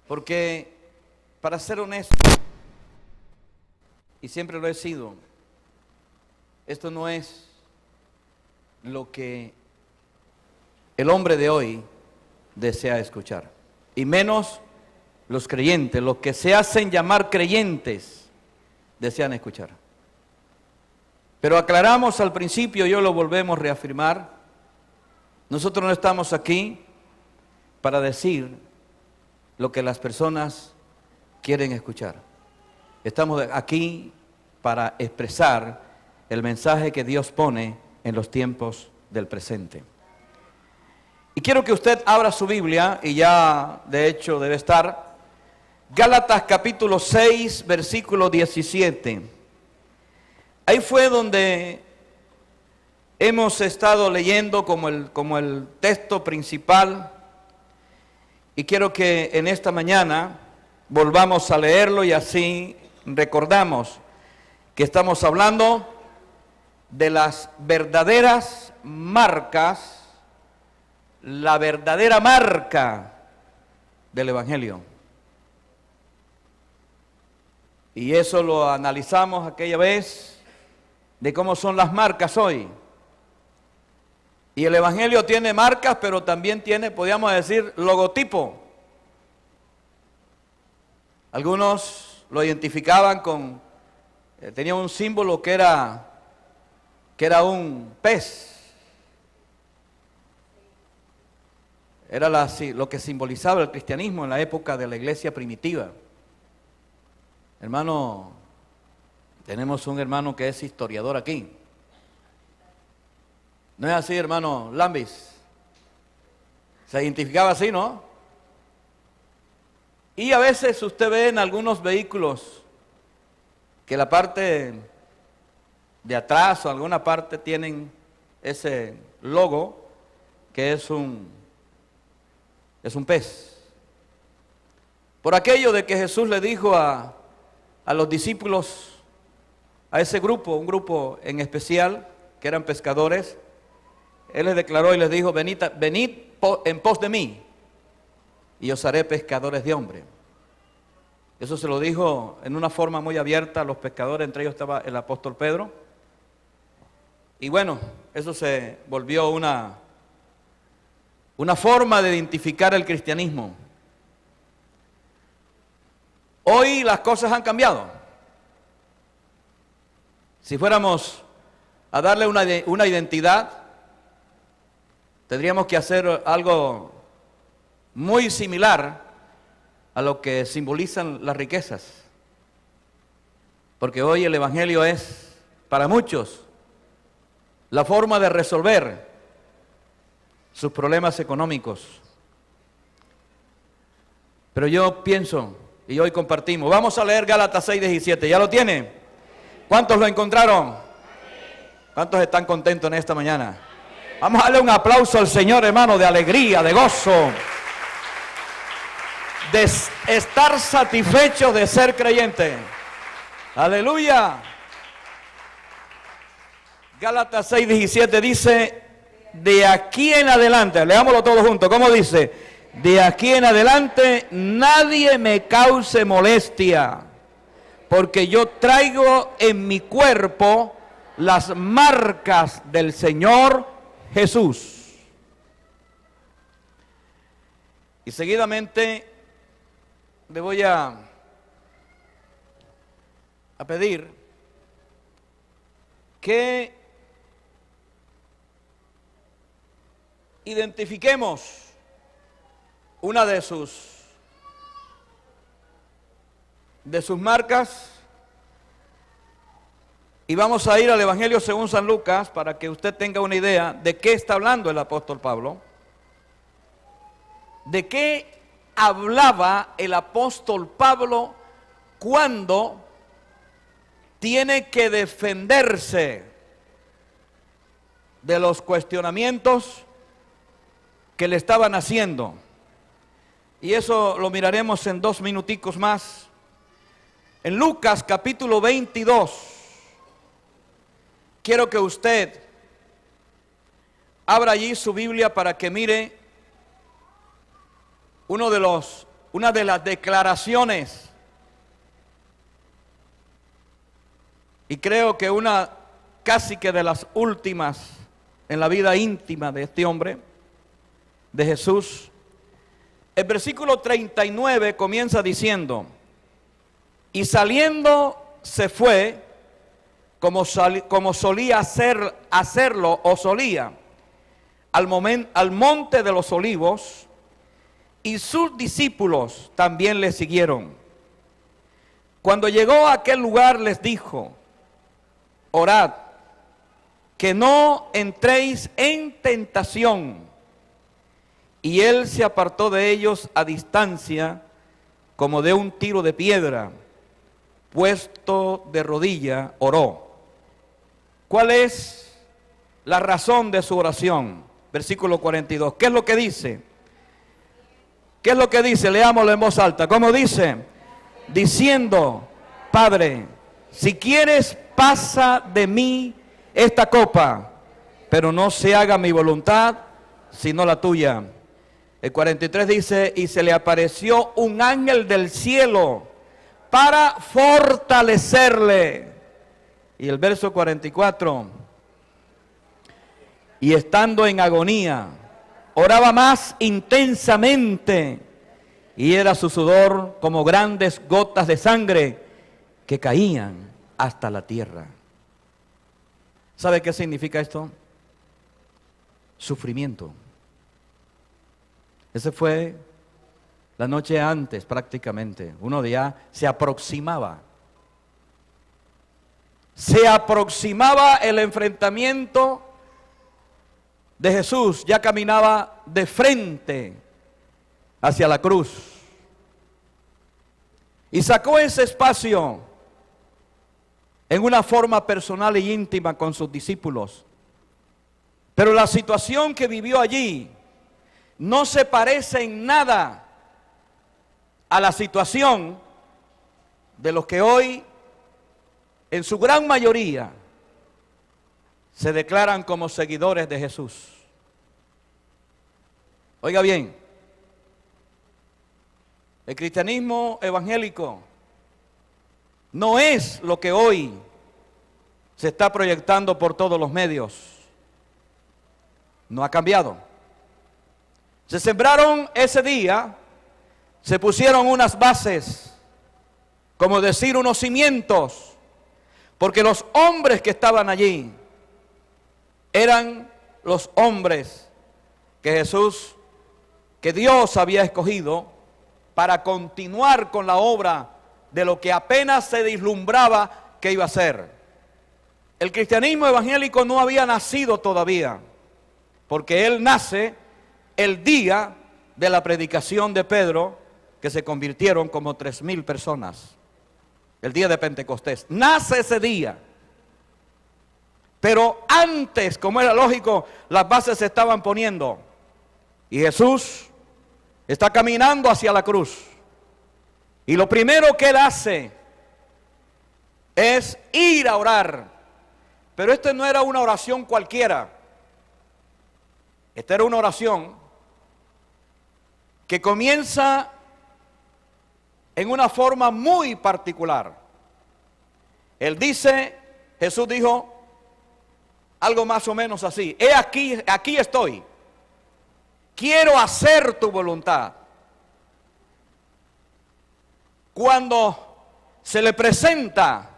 Porque, para ser honesto, y siempre lo he sido, esto no es lo que el hombre de hoy desea escuchar. Y menos los creyentes, los que se hacen llamar creyentes, desean escuchar. Pero aclaramos al principio, y hoy lo volvemos a reafirmar, nosotros no estamos aquí para decir lo que las personas quieren escuchar. Estamos aquí para expresar el mensaje que Dios pone en los tiempos del presente. Y quiero que usted abra su Biblia, y ya de hecho debe estar, Gálatas capítulo 6, versículo 17. Ahí fue donde hemos estado leyendo como el texto principal, y quiero que en esta mañana volvamos a leerlo y así recordamos que estamos hablando de las verdaderas marcas, la verdadera marca del Evangelio. Y eso lo analizamos aquella vez de cómo son las marcas hoy. Y el Evangelio tiene marcas, pero también tiene, podríamos decir, logotipo. Algunos lo identificaban con, tenía un símbolo que era un pez. Era lo que simbolizaba el cristianismo en la época de la iglesia primitiva. Hermano, tenemos un hermano que es historiador aquí. ¿No es así, hermano Lambis? Se identificaba así, ¿no? Y a veces usted ve en algunos vehículos que la parte de atrás o alguna parte tienen ese logo que es un pez. Por aquello de que Jesús le dijo a los discípulos, a ese grupo, un grupo en especial, que eran pescadores, Él les declaró y les dijo, venid en pos de mí, y os haré pescadores de hombres. Eso se lo dijo en una forma muy abierta a los pescadores, entre ellos estaba el apóstol Pedro. Y bueno, eso se volvió una forma de identificar el cristianismo. Hoy las cosas han cambiado. Si fuéramos a darle una identidad, tendríamos que hacer algo muy similar a lo que simbolizan las riquezas. Porque hoy el Evangelio es, para muchos, la forma de resolver sus problemas económicos. Pero yo pienso, y hoy compartimos, vamos a leer Gálatas 6:17, ¿ya lo tiene? ¿Cuántos lo encontraron? ¿Cuántos están contentos en esta mañana? Vamos a darle un aplauso al Señor, hermano, de alegría, de gozo, de estar satisfechos de ser creyentes. Aleluya. Gálatas 6:17 dice, de aquí en adelante, leámoslo todos juntos, ¿cómo dice? De aquí en adelante nadie me cause molestia, porque yo traigo en mi cuerpo las marcas del Señor Jesús. Y seguidamente le voy a pedir que identifiquemos una de sus marcas, y vamos a ir al Evangelio según San Lucas para que usted tenga una idea de qué está hablando el apóstol Pablo, de qué hablaba el apóstol Pablo cuando tiene que defenderse de los cuestionamientos que le estaban haciendo. Y eso lo miraremos en 2 minuticos más. En Lucas capítulo 22, quiero que usted abra allí su Biblia para que mire uno de los una de las declaraciones, y creo que una casi que de las últimas en la vida íntima de este hombre, de Jesús. El versículo 39 comienza diciendo: y saliendo se fue, como solía hacerlo o solía, al monte de los olivos, y sus discípulos también le siguieron. Cuando llegó a aquel lugar les dijo: orad, que no entréis en tentación. Y él se apartó de ellos a distancia, como de un tiro de piedra, puesto de rodilla, oró. ¿Cuál es la razón de su oración? Versículo 42. ¿Qué es lo que dice? ¿Qué es lo que dice? Leámoslo en voz alta. ¿Cómo dice? Diciendo: Padre, si quieres, pasa de mí esta copa, pero no se haga mi voluntad, sino la tuya. El 43 dice: y se le apareció un ángel del cielo para fortalecerle. Y el verso 44: y estando en agonía, oraba más intensamente, y era su sudor como grandes gotas de sangre que caían hasta la tierra. ¿Sabe qué significa esto? Sufrimiento. Ese fue la noche antes prácticamente. Uno ya se aproximaba. Se aproximaba el enfrentamiento de Jesús. Ya caminaba de frente hacia la cruz. Y sacó ese espacio en una forma personal y íntima con sus discípulos. Pero la situación que vivió allí no se parece en nada a la situación de los que hoy, en su gran mayoría, se declaran como seguidores de Jesús. Oiga bien, el cristianismo evangélico no es lo que hoy se está proyectando por todos los medios. No ha cambiado. Se sembraron ese día, se pusieron unas bases, como decir unos cimientos, porque los hombres que estaban allí eran los hombres que Jesús, que Dios había escogido para continuar con la obra de lo que apenas se vislumbraba que iba a ser. El cristianismo evangélico no había nacido todavía, porque él nace el día de la predicación de Pedro, que se convirtieron como 3,000 personas. El día de Pentecostés. Nace ese día. Pero antes, como era lógico, las bases se estaban poniendo. Y Jesús está caminando hacia la cruz. Y lo primero que él hace es ir a orar. Pero esta no era una oración cualquiera. Esta era una oración que comienza en una forma muy particular. Él dice, Jesús dijo algo más o menos así: he aquí estoy, quiero hacer tu voluntad. Cuando se le presenta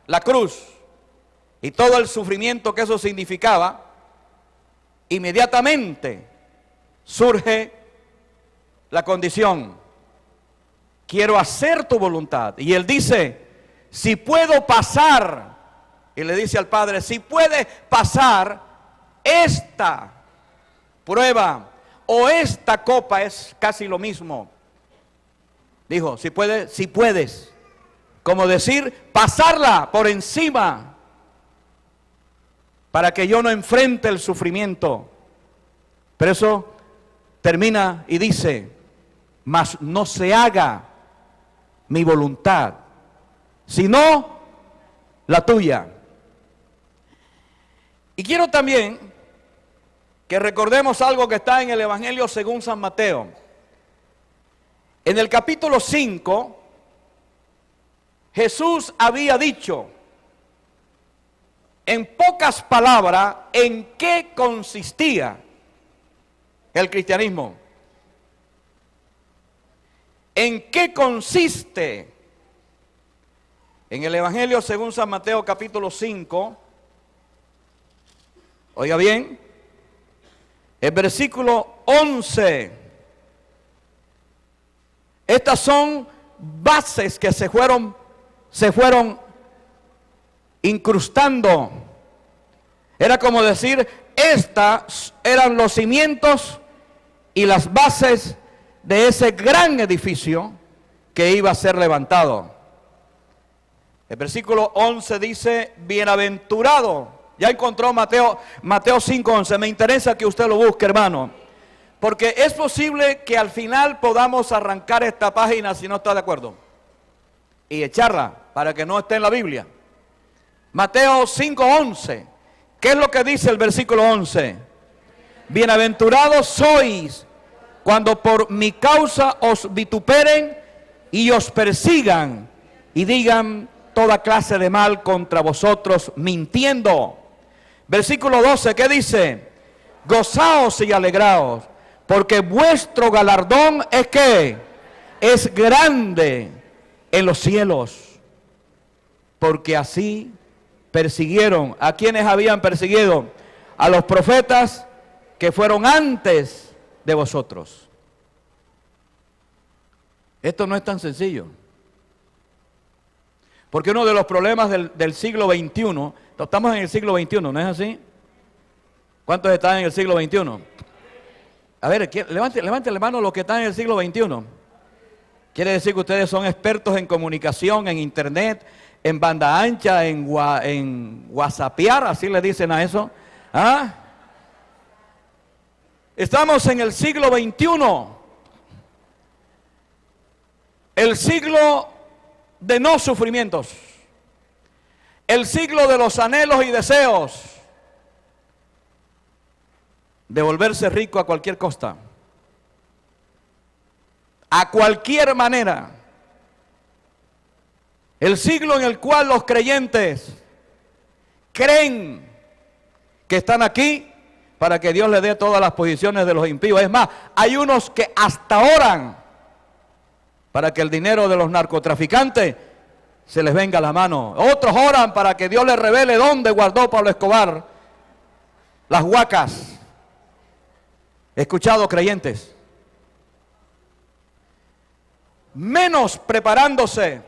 la cruz y todo el sufrimiento que eso significaba, inmediatamente surge la condición: quiero hacer tu voluntad. Y él dice: si puedo pasar, y le dice al Padre, si puede pasar esta prueba o esta copa, es casi lo mismo. Dijo, si puedes, como decir, pasarla por encima, para que yo no enfrente el sufrimiento. Pero eso termina y dice: mas no se haga mi voluntad, sino la tuya. Y quiero también que recordemos algo que está en el Evangelio según San Mateo. En el capítulo 5, Jesús había dicho, en pocas palabras, en qué consistía el cristianismo. ¿En qué consiste? En el Evangelio según San Mateo capítulo 5, oiga bien, el versículo 11. Estas son bases que se fueron incrustando. Era como decir, estas eran los cimientos y las bases de ese gran edificio que iba a ser levantado. El versículo 11 dice, bienaventurado. Ya encontró Mateo 5:11. Me interesa que usted lo busque, hermano, porque es posible que al final podamos arrancar esta página si no está de acuerdo y echarla para que no esté en la Biblia. Mateo 5:11. ¿Qué es lo que dice el versículo 11? Bienaventurados sois cuando por mi causa os vituperen y os persigan y digan toda clase de mal contra vosotros mintiendo. Versículo 12, ¿qué dice? Gozaos y alegraos, porque vuestro galardón es ¿qué? Es grande en los cielos, porque así persiguieron. ¿A quienes habían perseguido? A los profetas que fueron antes de vosotros. Esto no es tan sencillo, porque uno de los problemas del siglo XXI, estamos en el siglo XXI, ¿no es así? ¿Cuántos están en el siglo XXI? A ver, levante la mano los que están en el siglo XXI. Quiere decir que ustedes son expertos en comunicación, en internet, en banda ancha, en whatsappear, así le dicen a eso. ¿Ah? Estamos en el siglo XXI. El siglo de no sufrimientos. El siglo de los anhelos y deseos. De volverse rico a cualquier costa. A cualquier manera. El siglo en el cual los creyentes creen que están aquí para que Dios les dé todas las posiciones de los impíos. Es más, hay unos que hasta oran para que el dinero de los narcotraficantes se les venga a la mano. Otros oran para que Dios les revele dónde guardó Pablo Escobar las huacas. He escuchado creyentes menos preparándose,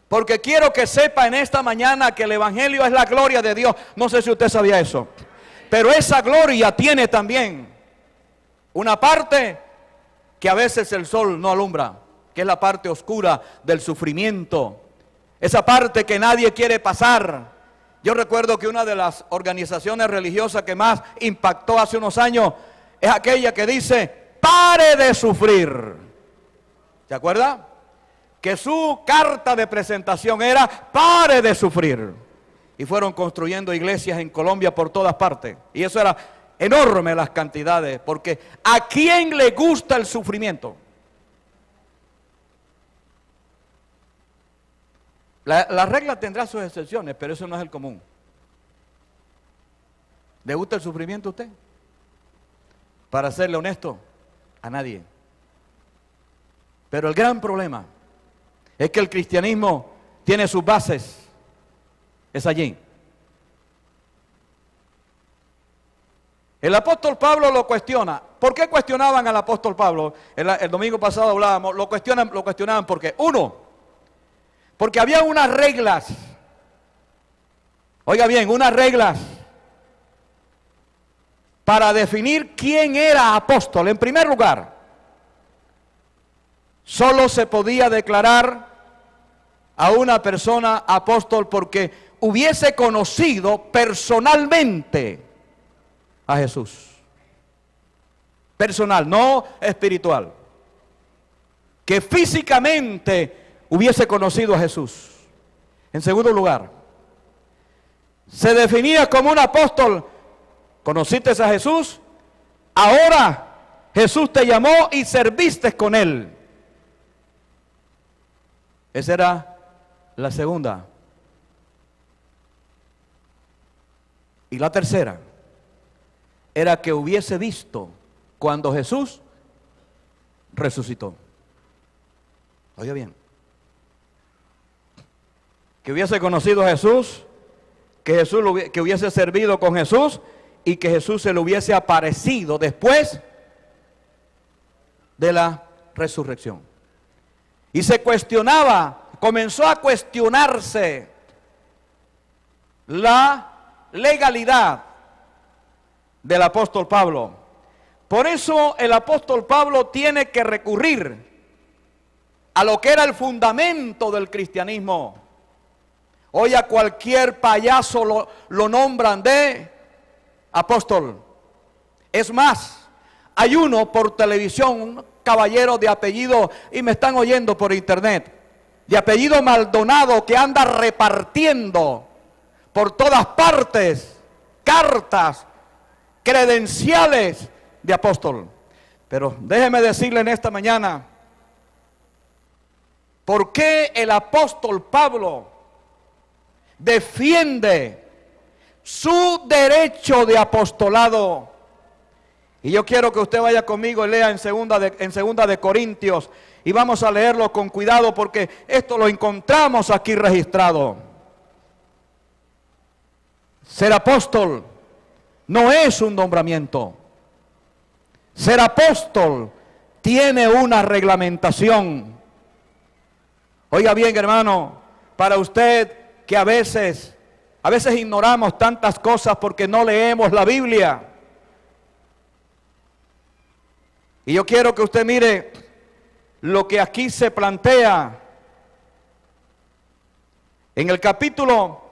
porque quiero que sepa en esta mañana que el Evangelio es la gloria de Dios. No sé si usted sabía eso, pero esa gloria tiene también una parte que a veces el sol no alumbra, que es la parte oscura del sufrimiento, esa parte que nadie quiere pasar. Yo recuerdo que una de las organizaciones religiosas que más impactó hace unos años es aquella que dice, pare de sufrir. ¿Se acuerda? Que su carta de presentación era, pare de sufrir. Y fueron construyendo iglesias en Colombia por todas partes. Y eso era enorme las cantidades, porque ¿a quién le gusta el sufrimiento? La regla tendrá sus excepciones, pero eso no es el común. ¿Le gusta el sufrimiento a usted? Para serle honesto, a nadie. Pero el gran problema es que el cristianismo tiene sus bases, es allí. El apóstol Pablo lo cuestiona. ¿Por qué cuestionaban al apóstol Pablo? El domingo pasado hablábamos, lo cuestionaban porque, uno, porque había unas reglas, oiga bien, unas reglas para definir quién era apóstol. En primer lugar, solo se podía declarar a una persona apóstol porque hubiese conocido personalmente a Jesús. Personal, no espiritual. Que físicamente hubiese conocido a Jesús. En segundo lugar, se definía como un apóstol. ¿Conociste a Jesús? Ahora Jesús te llamó y serviste con Él. Esa era la segunda. Y la tercera era que hubiese visto cuando Jesús resucitó. Oiga bien. Que hubiese conocido a Jesús, que hubiese servido con Jesús y que Jesús se le hubiese aparecido después de la resurrección. Y se cuestionaba, comenzó a cuestionarse la legalidad del apóstol Pablo. Por eso el apóstol Pablo tiene que recurrir a lo que era el fundamento del cristianismo. Hoy a cualquier payaso lo nombran de apóstol. Es más, hay uno por televisión, un caballero de apellido, y me están oyendo por internet, de apellido Maldonado, que anda repartiendo por todas partes cartas, credenciales de apóstol. Pero déjeme decirle en esta mañana, ¿por qué el apóstol Pablo defiende su derecho de apostolado? Y yo quiero que usted vaya conmigo y lea en segunda de Corintios, y vamos a leerlo con cuidado porque esto lo encontramos aquí registrado. Ser apóstol no es un nombramiento. Ser apóstol tiene una reglamentación. Oiga bien, hermano, para usted que a veces ignoramos tantas cosas porque no leemos la Biblia. Y yo quiero que usted mire lo que aquí se plantea en el capítulo,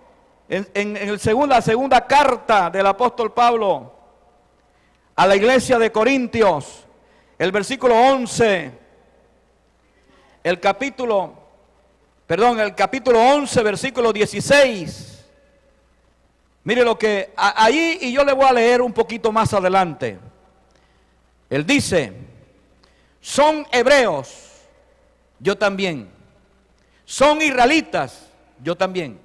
la segunda carta del apóstol Pablo a la iglesia de Corintios, el versículo 11, el capítulo 11, versículo 16. Mire lo que ahí, y yo le voy a leer un poquito más adelante. Él dice: son hebreos, yo también. Son israelitas, yo también.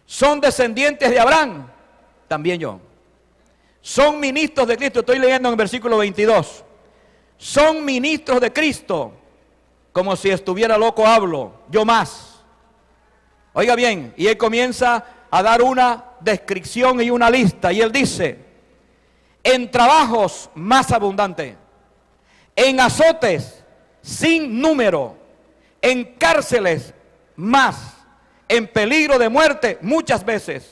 Son descendientes de Abraham, también yo. Son ministros de Cristo, estoy leyendo en el versículo 22. Son ministros de Cristo, como si estuviera loco hablo, yo más. Oiga bien, y él comienza a dar una descripción y una lista, y él dice: en trabajos más abundantes, en azotes sin número, en cárceles más, en peligro de muerte muchas veces.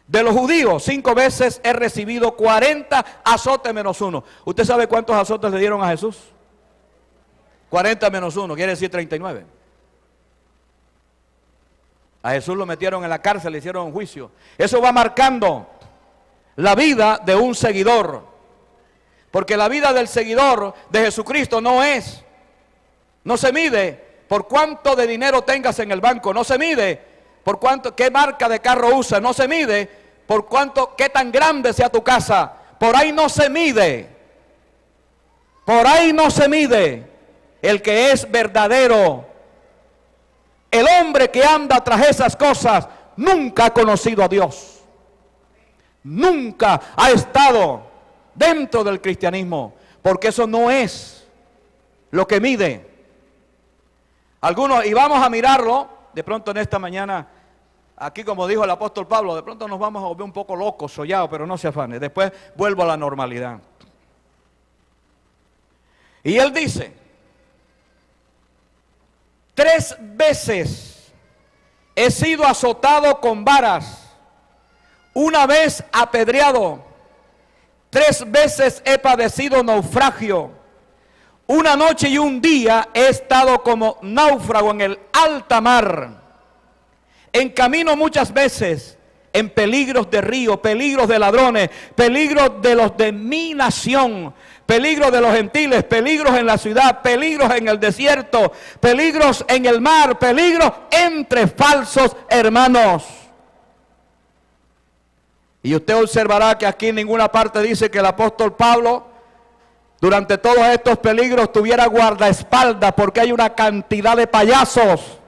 De los judíos 5 veces he recibido 40 azotes menos 1. ¿Usted sabe cuántos azotes le dieron a Jesús? 40 menos 1, quiere decir 39. A Jesús lo metieron en la cárcel, le hicieron un juicio. Eso va marcando la vida de un seguidor, porque la vida del seguidor de Jesucristo no se mide por cuánto de dinero tengas en el banco, no se mide por qué marca de carro usas, no se mide por qué tan grande sea tu casa, por ahí no se mide, el que es verdadero. El hombre que anda tras esas cosas nunca ha conocido a Dios. Nunca ha estado dentro del cristianismo, porque eso no es lo que mide. Algunos, y vamos a mirarlo, de pronto en esta mañana, aquí como dijo el apóstol Pablo, de pronto nos vamos a volver un poco locos, sollados, pero no se afane, después vuelvo a la normalidad. Y él dice: 3 veces he sido azotado con varas, 1 vez apedreado, 3 veces he padecido naufragio, 1 noche y 1 día he estado como náufrago en el alta mar, en camino muchas veces, en peligros de río, peligros de ladrones, peligros de los de mi nación, peligros de los gentiles, peligros en la ciudad, peligros en el desierto, peligros en el mar, peligros entre falsos hermanos. Y usted observará que aquí en ninguna parte dice que el apóstol Pablo durante todos estos peligros tuviera guardaespaldas, porque hay una cantidad de payasos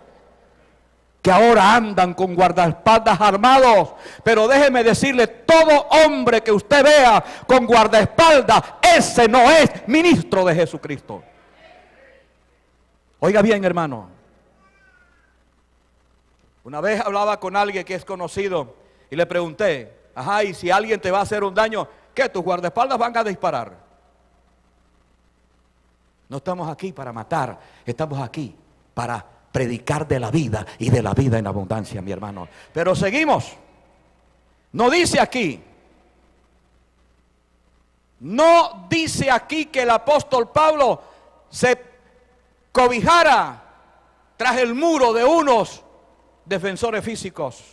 que ahora andan con guardaespaldas armados. Pero déjeme decirle, todo hombre que usted vea con guardaespaldas, ese no es ministro de Jesucristo. Oiga bien, hermano. Una vez hablaba con alguien que es conocido y le pregunté, ajá, y si alguien te va a hacer un daño, ¿qué? ¿Tus guardaespaldas van a disparar? No estamos aquí para matar, estamos aquí para predicar de la vida y de la vida en abundancia, mi hermano. Pero seguimos. No dice aquí que el apóstol Pablo se cobijara tras el muro de unos defensores físicos.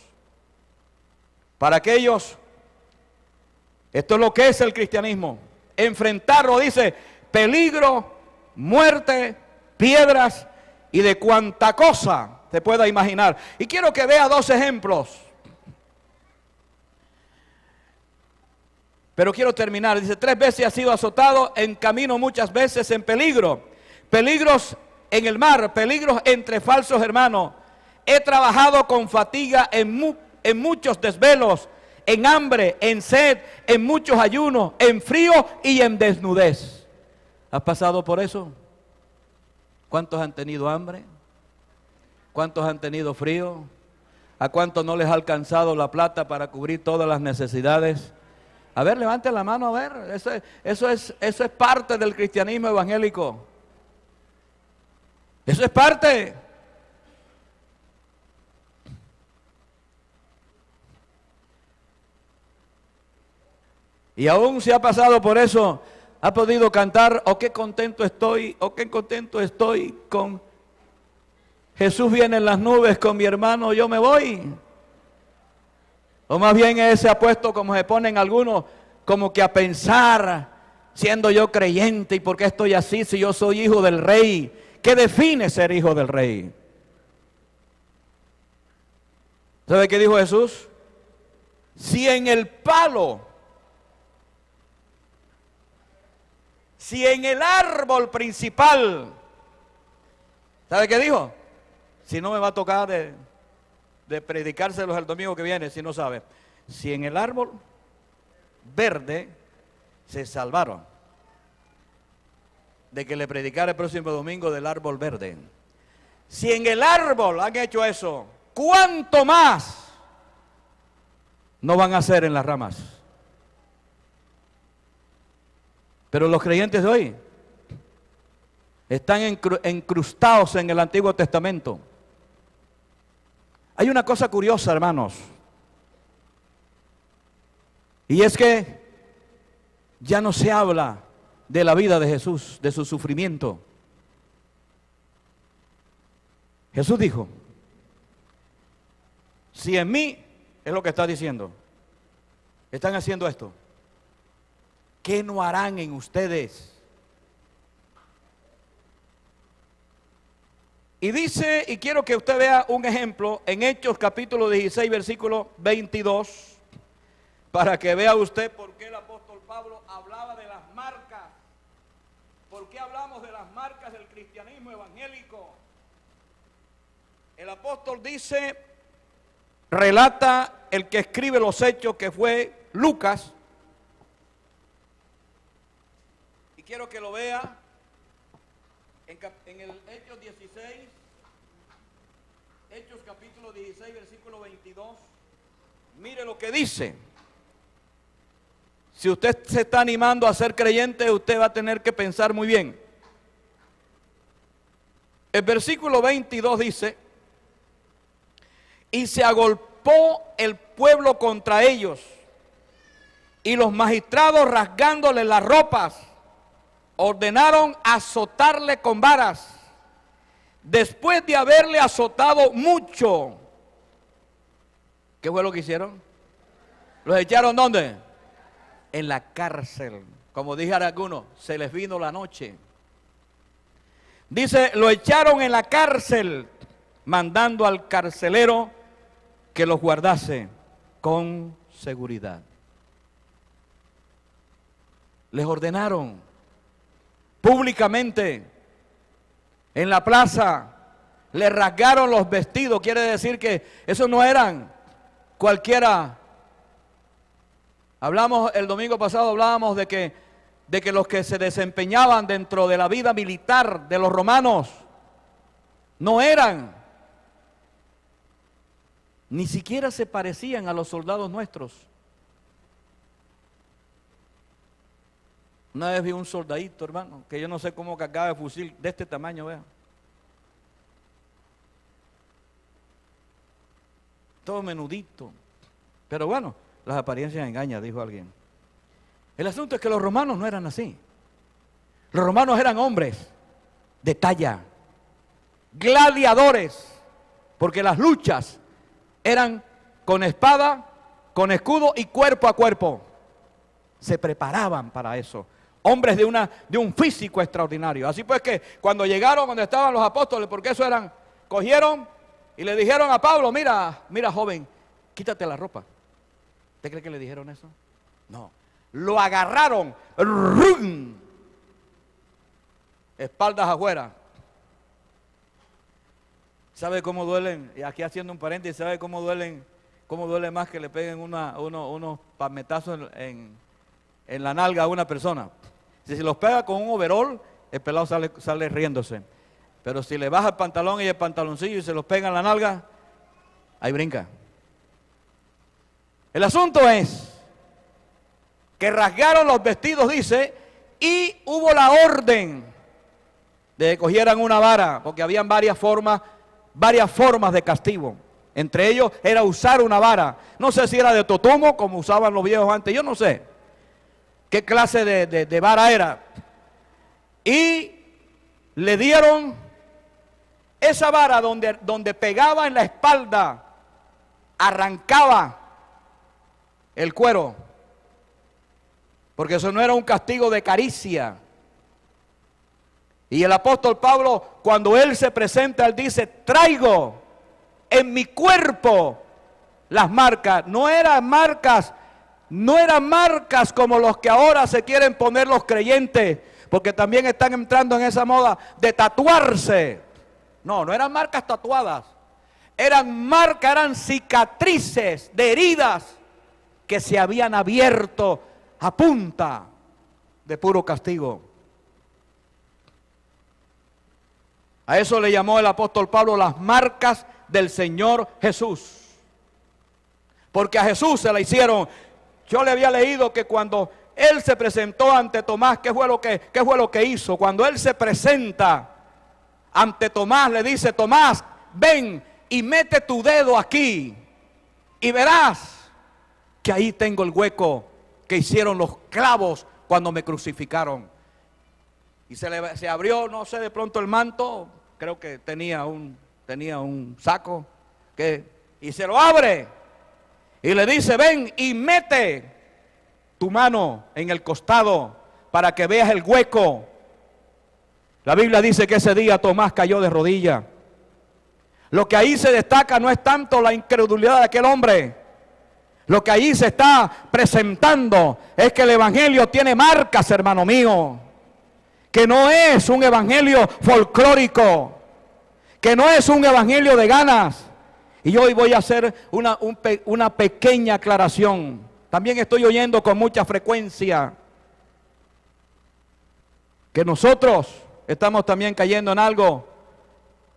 Para aquellos, esto es lo que es el cristianismo. Enfrentarlo, dice, peligro, muerte, piedras y de cuanta cosa se pueda imaginar. Y quiero que vea dos ejemplos. Pero quiero terminar. Dice, 3 veces ha sido azotado, en camino muchas veces en peligro. Peligros en el mar, peligros entre falsos hermanos. He trabajado con fatiga en muchos desvelos, en hambre, en sed, en muchos ayunos, en frío y en desnudez. ¿Has pasado por eso? ¿Cuántos han tenido hambre? ¿Cuántos han tenido frío? ¿A cuántos no les ha alcanzado la plata para cubrir todas las necesidades? A ver, levanten la mano, a ver. Eso es parte del cristianismo evangélico. Eso es parte. Y aún si ha pasado por eso, ha podido cantar, oh qué contento estoy, oh qué contento estoy con Jesús viene en las nubes, con mi hermano yo me voy. O más bien se ha puesto, como se ponen algunos, como que a pensar, siendo yo creyente, ¿y por qué estoy así si yo soy hijo del rey? ¿Qué define ser hijo del rey? ¿Sabe qué dijo Jesús? Si en el palo, si en el árbol principal, ¿sabe qué dijo? Si no me va a tocar de predicárselos el domingo que viene, si no sabe. Si en el árbol verde se salvaron de que le predicara el próximo domingo del árbol verde. Si en el árbol han hecho eso, ¿cuánto más no van a hacer en las ramas? Pero los creyentes de hoy están encrustados en el Antiguo Testamento. Hay una cosa curiosa, hermanos, y es que ya no se habla de la vida de Jesús, de su sufrimiento. Jesús dijo, si en mí, es lo que está diciendo, están haciendo esto, ¿qué no harán en ustedes? Y dice, y quiero que usted vea un ejemplo en Hechos capítulo 16, versículo 22, para que vea usted por qué el apóstol Pablo hablaba de las marcas. ¿Por qué hablamos de las marcas del cristianismo evangélico? El apóstol dice, relata el que escribe los hechos, que fue Lucas, y quiero que lo vea en el Hechos 16, Hechos capítulo 16, versículo 22, mire lo que dice. Si usted se está animando a ser creyente, usted va a tener que pensar muy bien. El versículo 22 dice, y se agolpó el pueblo contra ellos, y los magistrados rasgándole las ropas, ordenaron azotarle con varas. Después de haberle azotado mucho, ¿qué fue lo que hicieron? ¿Los echaron dónde? En la cárcel. Como dijeron algunos, se les vino la noche. Dice, lo echaron en la cárcel, mandando al carcelero que los guardase con seguridad. Les ordenaron públicamente, en la plaza, le rasgaron los vestidos. Quiere decir que esos no eran cualquiera. Hablamos el domingo pasado, hablábamos de que los que se desempeñaban dentro de la vida militar de los romanos no eran, ni siquiera se parecían a los soldados nuestros. Una vez vi un soldadito, hermano, que yo no sé cómo cargaba el fusil de este tamaño, vean. Todo menudito. Pero bueno, las apariencias engañan, dijo alguien. El asunto es que los romanos no eran así. Los romanos eran hombres de talla, gladiadores, porque las luchas eran con espada, con escudo y cuerpo a cuerpo. Se preparaban para eso. Hombres de un físico extraordinario. Así pues que cuando llegaron donde estaban los apóstoles, porque eso eran, cogieron y le dijeron a Pablo, mira joven, quítate la ropa. ¿Usted cree que le dijeron eso? No. Lo agarraron, ¡rum!, espaldas afuera. ¿Sabe cómo duelen? Y aquí haciendo un paréntesis, ¿sabe cómo duelen? ¿Cómo duele más que le peguen unos palmetazos en la nalga a una persona? Si se los pega con un overol, el pelado sale riéndose. Pero si le baja el pantalón y el pantaloncillo y se los pega en la nalga, ahí brinca. El asunto es que rasgaron los vestidos, dice, y hubo la orden de que cogieran una vara, porque habían varias formas de castigo. Entre ellos era usar una vara. No sé si era de totumo, como usaban los viejos antes, yo no sé qué clase de vara era. Y le dieron esa vara donde pegaba en la espalda, arrancaba el cuero, porque eso no era un castigo de caricia. Y el apóstol Pablo, cuando él se presenta, él dice, traigo en mi cuerpo las marcas. No eran marcas como los que ahora se quieren poner los creyentes, porque también están entrando en esa moda de tatuarse. No eran marcas tatuadas, eran cicatrices de heridas que se habían abierto a punta de puro castigo. A eso le llamó el apóstol Pablo las marcas del Señor Jesús. Porque a Jesús se la hicieron. Yo le había leído que cuando él se presentó ante Tomás, ¿qué fue lo que hizo? Cuando él se presenta ante Tomás, le dice, Tomás, ven y mete tu dedo aquí y verás que ahí tengo el hueco que hicieron los clavos cuando me crucificaron. Y se abrió, no sé, de pronto el manto, creo que tenía un saco, y se lo abre y le dice, ven y mete tu mano en el costado para que veas el hueco. La Biblia dice que ese día Tomás cayó de rodillas. Lo que ahí se destaca no es tanto la incredulidad de aquel hombre. Lo que ahí se está presentando es que el evangelio tiene marcas, hermano mío. Que no es un evangelio folclórico, que no es un evangelio de ganas. Y hoy voy a hacer una pequeña aclaración. También estoy oyendo con mucha frecuencia que nosotros estamos también cayendo en algo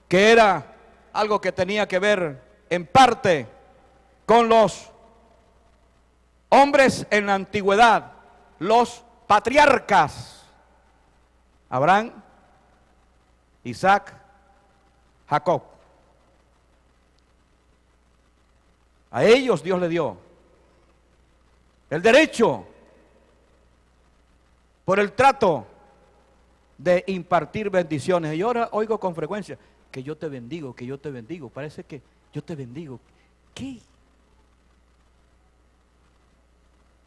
que era algo que tenía que ver en parte con los hombres en la antigüedad, los patriarcas. Abraham, Isaac, Jacob. A ellos Dios le dio el derecho por el trato de impartir bendiciones. Y ahora oigo con frecuencia, que yo te bendigo, que yo te bendigo. Parece que yo te bendigo. ¿Qué?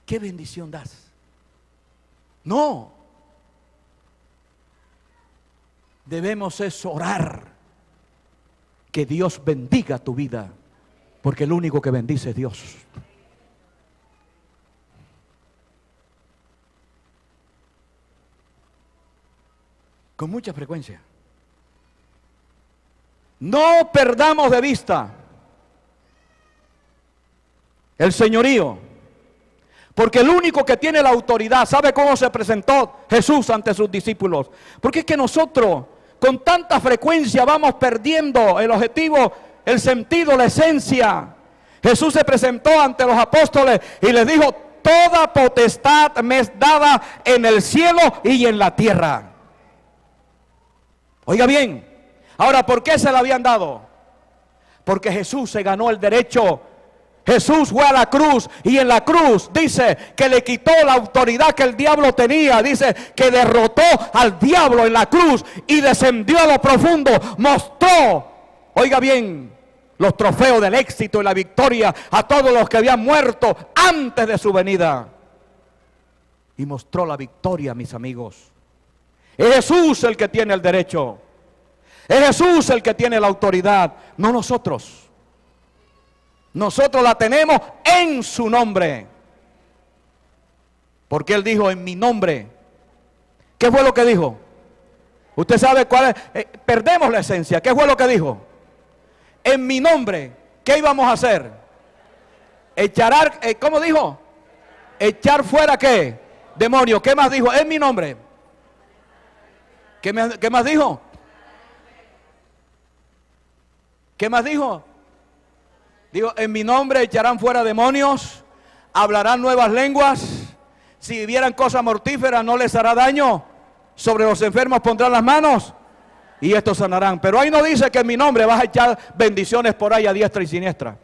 ¿Qué bendición das? No. Debemos es orar que Dios bendiga tu vida, porque el único que bendice es Dios. con mucha frecuencia. No perdamos de vista el señorío, porque el único que tiene la autoridad, ¿sabe cómo se presentó Jesús ante sus discípulos? Porque es que nosotros con tanta frecuencia vamos perdiendo el objetivo, el sentido, la esencia. Jesús se presentó ante los apóstoles y les dijo: toda potestad me es dada en el cielo y en la tierra. Oiga bien, ahora, ¿por qué se la habían dado? Porque Jesús se ganó el derecho. Jesús fue a la cruz y en la cruz dice que le quitó la autoridad que el diablo tenía. Dice que derrotó al diablo en la cruz y descendió a lo profundo. Mostró, oiga bien, los trofeos del éxito y la victoria a todos los que habían muerto antes de su venida. Y mostró la victoria, mis amigos. Es Jesús el que tiene el derecho. Es Jesús el que tiene la autoridad, no nosotros. Nosotros la tenemos en su nombre. Porque Él dijo: en mi nombre. ¿Qué fue lo que dijo? Usted sabe cuál es. Perdemos la esencia. ¿Qué fue lo que dijo? En mi nombre. ¿Qué íbamos a hacer? Echar, ¿cómo dijo? Echar fuera ¿qué? Demonios. ¿Qué más dijo? En mi nombre. ¿Qué más dijo? ¿Qué más dijo? Digo, en mi nombre echarán fuera demonios, hablarán nuevas lenguas, si vivieran cosas mortíferas no les hará daño, sobre los enfermos pondrán las manos y estos sanarán. Pero ahí no dice que en mi nombre vas a echar bendiciones por ahí a diestra y siniestra.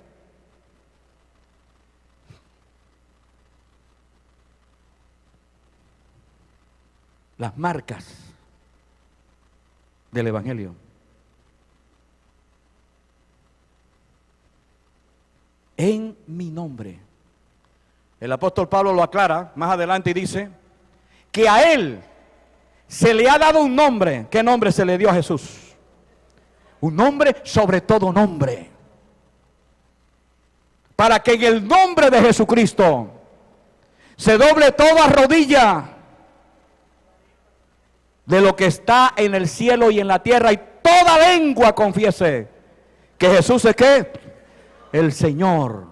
Las marcas del Evangelio. En mi nombre. El apóstol Pablo lo aclara más adelante y dice que a Él se le ha dado un nombre. ¿Qué nombre se le dio a Jesús? Un nombre sobre todo nombre. Para que en el nombre de Jesucristo se doble toda rodilla de lo que está en el cielo y en la tierra, y toda lengua confiese que Jesús es ¿qué? El Señor,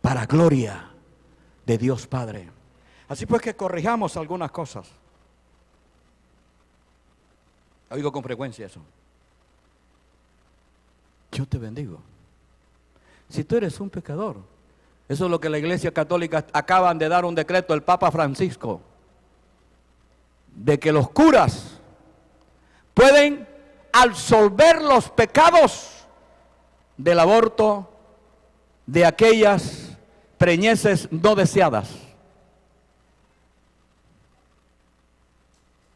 para gloria de Dios Padre. Así pues que corrijamos algunas cosas. Oigo con frecuencia eso. Yo te bendigo. Si tú eres un pecador, eso es lo que la Iglesia Católica acaban de dar un decreto, el Papa Francisco, de que los curas pueden absolver los pecados del aborto de aquellas preñeces no deseadas.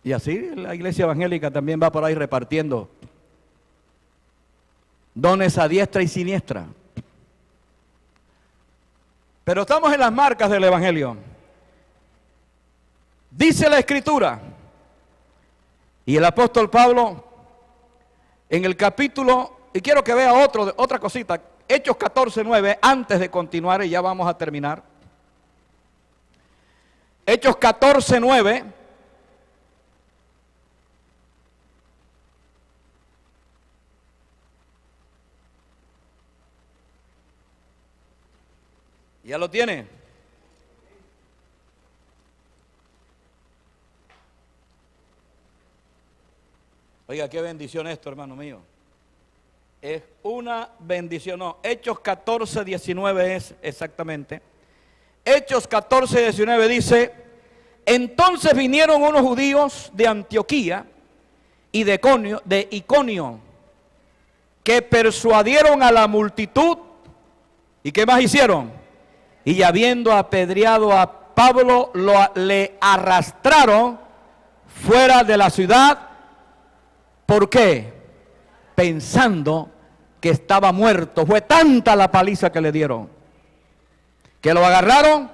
Y así la iglesia evangélica también va por ahí repartiendo dones a diestra y siniestra. Pero estamos en las marcas del Evangelio. Dice la Escritura, y el apóstol Pablo en el capítulo, y quiero que vea otra cosita, Hechos 14:9, antes de continuar y ya vamos a terminar. Hechos 14:9. ¿Ya lo tiene? Oiga, qué bendición esto, hermano mío. Es una bendición. No, Hechos 14:19 es exactamente. Hechos 14:19 dice: entonces vinieron unos judíos de Antioquía y de Iconio, que persuadieron a la multitud. ¿Y qué más hicieron? Y habiendo apedreado a Pablo, le arrastraron fuera de la ciudad. ¿Por qué? Pensando que estaba muerto. Fue tanta la paliza que le dieron, que lo agarraron.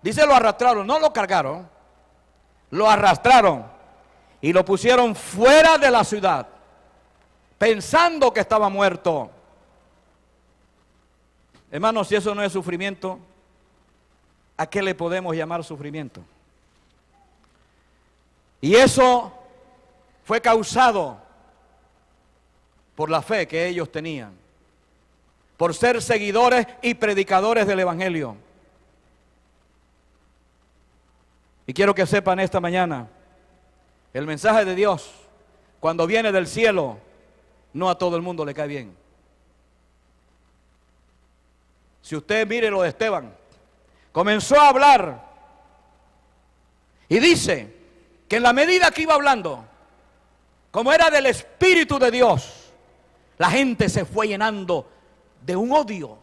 Dice lo arrastraron, no lo cargaron. Lo arrastraron y lo pusieron fuera de la ciudad, pensando que estaba muerto. Hermanos, si eso no es sufrimiento, ¿a qué le podemos llamar sufrimiento? Y eso fue causado por la fe que ellos tenían, por ser seguidores y predicadores del Evangelio. Y quiero que sepan esta mañana, el mensaje de Dios, cuando viene del cielo, no a todo el mundo le cae bien. Si usted mire lo de Esteban, comenzó a hablar y dice que en la medida que iba hablando, como era del Espíritu de Dios, la gente se fue llenando de un odio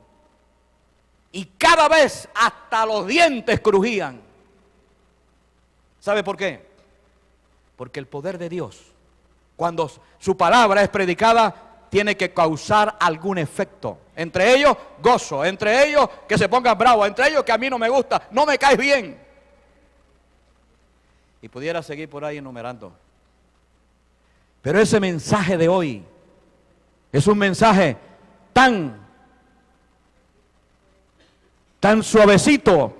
y cada vez hasta los dientes crujían. ¿Sabe por qué? Porque el poder de Dios, cuando su palabra es predicada, tiene que causar algún efecto. Entre ellos, gozo. Entre ellos, que se pongan bravos. Entre ellos, que a mí no me gusta, no me caes bien. Y pudiera seguir por ahí enumerando. Pero ese mensaje de hoy es un mensaje tan suavecito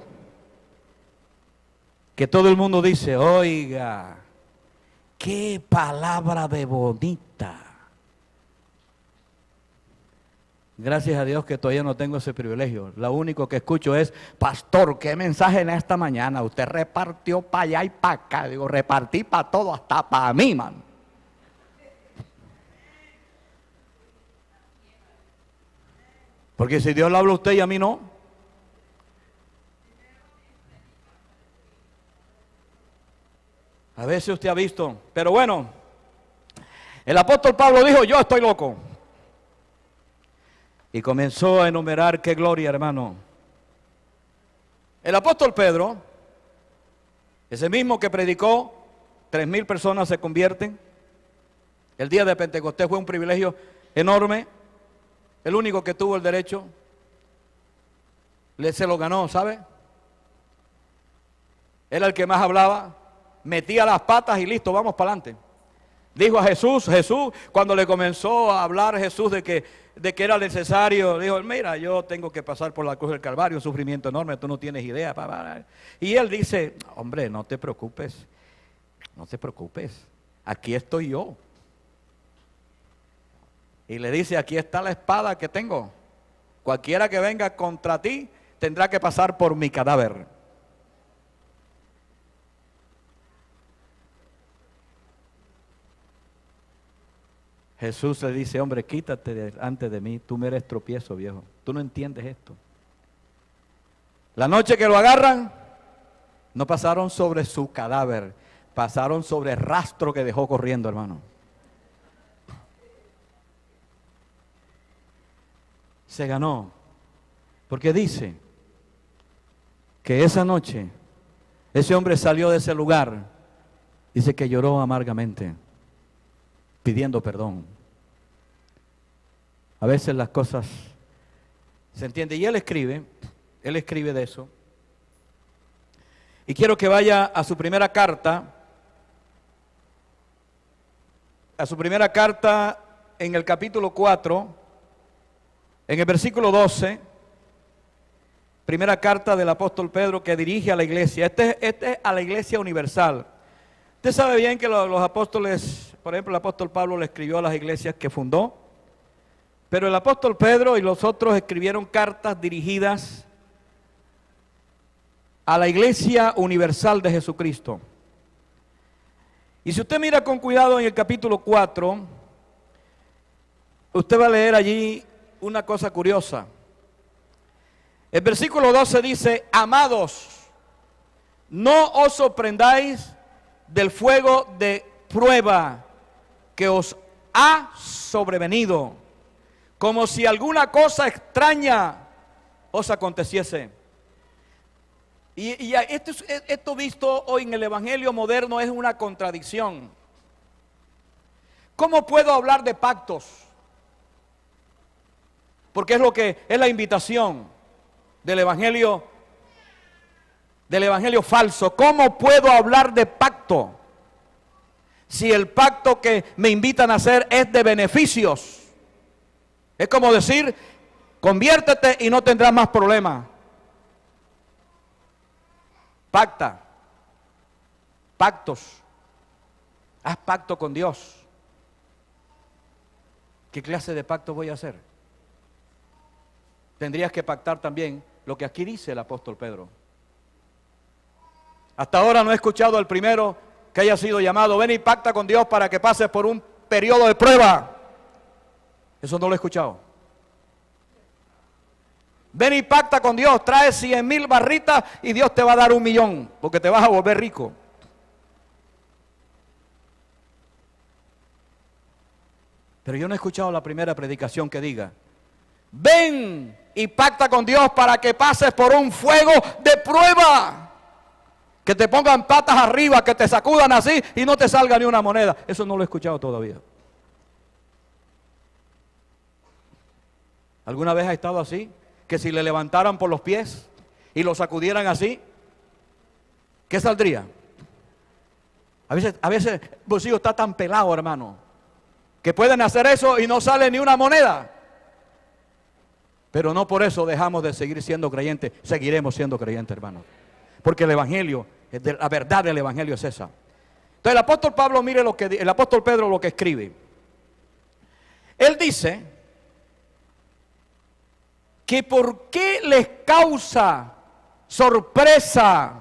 que todo el mundo dice, oiga, qué palabra de bonita. Gracias a Dios que todavía no tengo ese privilegio. Lo único que escucho es, pastor, ¿qué mensaje en esta mañana? Usted repartió para allá y para acá. Digo, repartí para todo, hasta para mí, man. Porque si Dios le habla a usted y a mí no. A veces usted ha visto, pero bueno, el apóstol Pablo dijo, yo estoy loco. Y comenzó a enumerar qué gloria, hermano. El apóstol Pedro, ese mismo que predicó, 3,000 personas se convierten. El día de Pentecostés fue un privilegio enorme. El único que tuvo el derecho, se lo ganó, ¿sabe? Era el que más hablaba, metía las patas y listo, vamos para adelante. Dijo a Jesús, cuando le comenzó a hablar Jesús de que era necesario, dijo, mira, yo tengo que pasar por la cruz del Calvario, un sufrimiento enorme, tú no tienes idea. Y él dice, hombre, no te preocupes, aquí estoy yo. Y le dice, aquí está la espada que tengo, cualquiera que venga contra ti tendrá que pasar por mi cadáver. Jesús le dice, hombre, quítate delante de mí, tú me eres tropiezo, viejo. Tú no entiendes esto. La noche que lo agarran, no pasaron sobre su cadáver, pasaron sobre el rastro que dejó corriendo, hermano. Se ganó, porque dice que esa noche ese hombre salió de ese lugar, dice que lloró amargamente, pidiendo perdón. A veces las cosas se entienden. Y él escribe de eso. Y quiero que vaya a su primera carta. A su primera carta en el capítulo 4, en el versículo 12. Primera carta del apóstol Pedro que dirige a la iglesia. Este es a la iglesia universal. Usted sabe bien que los apóstoles, por ejemplo, el apóstol Pablo le escribió a las iglesias que fundó, pero el apóstol Pedro y los otros escribieron cartas dirigidas a la iglesia universal de Jesucristo. Y si usted mira con cuidado en el capítulo 4, usted va a leer allí una cosa curiosa. El versículo 12 dice, amados, no os sorprendáis del fuego de prueba que os ha sobrevenido, como si alguna cosa extraña os aconteciese. Y esto visto hoy en el Evangelio moderno es una contradicción. ¿Cómo puedo hablar de pactos? Porque es lo que es la invitación del Evangelio falso. ¿Cómo puedo hablar de pacto si el pacto que me invitan a hacer es de beneficios? Es como decir, conviértete y no tendrás más problemas. Pactos. Haz pacto con Dios. ¿Qué clase de pacto voy a hacer? Tendrías que pactar también lo que aquí dice el apóstol Pedro. Hasta ahora no he escuchado al primero que haya sido llamado: ven y pacta con Dios para que pases por un periodo de prueba. Eso no lo he escuchado. Ven y pacta con Dios, trae 100,000 barritas y Dios te va a dar 1,000,000, porque te vas a volver rico. Pero yo no he escuchado la primera predicación que diga: ven y pacta con Dios para que pases por un fuego de prueba. Que te pongan patas arriba, que te sacudan así y no te salga ni una moneda. Eso no lo he escuchado todavía. ¿Alguna vez ha estado así? Que si le levantaran por los pies y lo sacudieran así, ¿qué saldría? A veces el bolsillo está tan pelado, hermano, que pueden hacer eso y no sale ni una moneda. Pero no por eso dejamos de seguir siendo creyentes. Seguiremos siendo creyentes, hermano. Porque el evangelio, la verdad del evangelio es esa. Entonces el apóstol Pablo, mire lo que el apóstol Pedro lo que escribe. Él dice que por qué les causa sorpresa.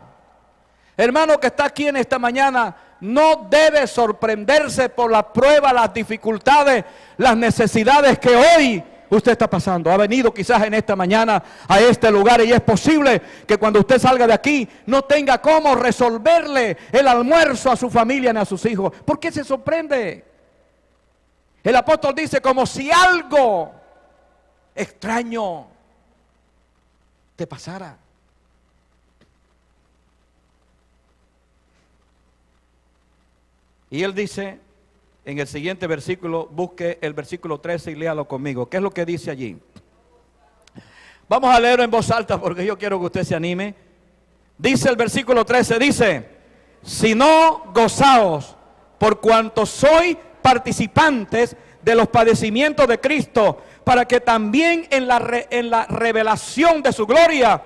Hermano que está aquí en esta mañana, no debe sorprenderse por la prueba, las dificultades, las necesidades que hoy usted está pasando. Ha venido quizás en esta mañana a este lugar y es posible que cuando usted salga de aquí no tenga cómo resolverle el almuerzo a su familia ni a sus hijos. ¿Por qué se sorprende? El apóstol dice como si algo extraño te pasara. Y él dice en el siguiente versículo, busque el versículo 13 y léalo conmigo. ¿Qué es lo que dice allí? Vamos a leerlo en voz alta porque yo quiero que usted se anime. Dice el versículo 13, dice: si no, gozaos por cuanto sois participantes de los padecimientos de Cristo, para que también en la revelación de su gloria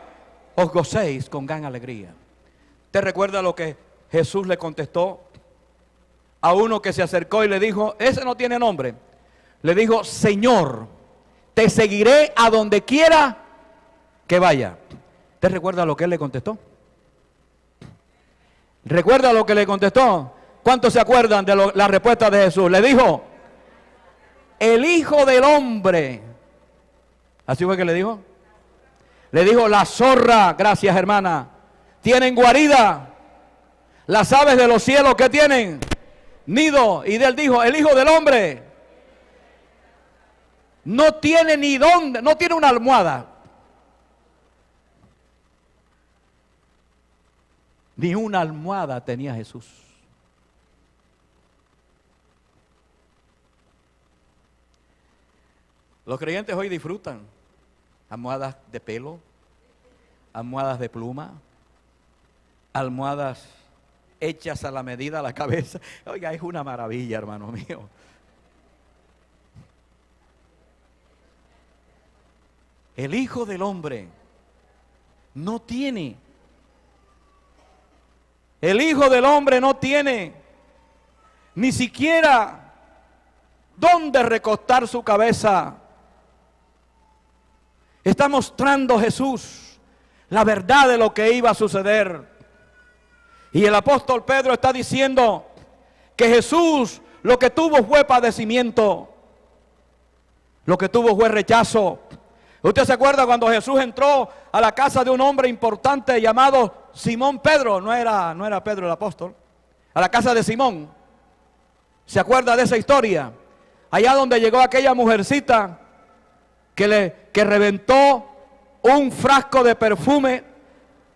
os gocéis con gran alegría. ¿Te recuerda lo que Jesús le contestó a uno que se acercó y le dijo? Ese no tiene nombre. Le dijo: Señor, te seguiré a donde quiera que vaya. ¿Te recuerda lo que él le contestó? ¿Recuerda lo que le contestó? ¿Cuántos se acuerdan de la respuesta de Jesús? Le dijo: el Hijo del Hombre. ¿Así fue que le dijo? Le dijo: la zorra, gracias hermana, tienen guarida. Las aves de los cielos, ¿qué tienen? Nido. Y él dijo: el Hijo del Hombre no tiene ni dónde, no tiene una almohada. Ni una almohada tenía Jesús. Los creyentes hoy disfrutan almohadas de pelo, almohadas de pluma, almohadas hechas a la medida de la cabeza. Oiga, es una maravilla, hermano mío. El Hijo del Hombre no tiene. El Hijo del Hombre no tiene ni siquiera dónde recostar su cabeza. Está mostrando Jesús la verdad de lo que iba a suceder. Y el apóstol Pedro está diciendo que Jesús lo que tuvo fue padecimiento, lo que tuvo fue rechazo. ¿Usted se acuerda cuando Jesús entró a la casa de un hombre importante llamado Simón Pedro? No era Pedro el apóstol. A la casa de Simón. ¿Se acuerda de esa historia? Allá donde llegó aquella mujercita que reventó un frasco de perfume.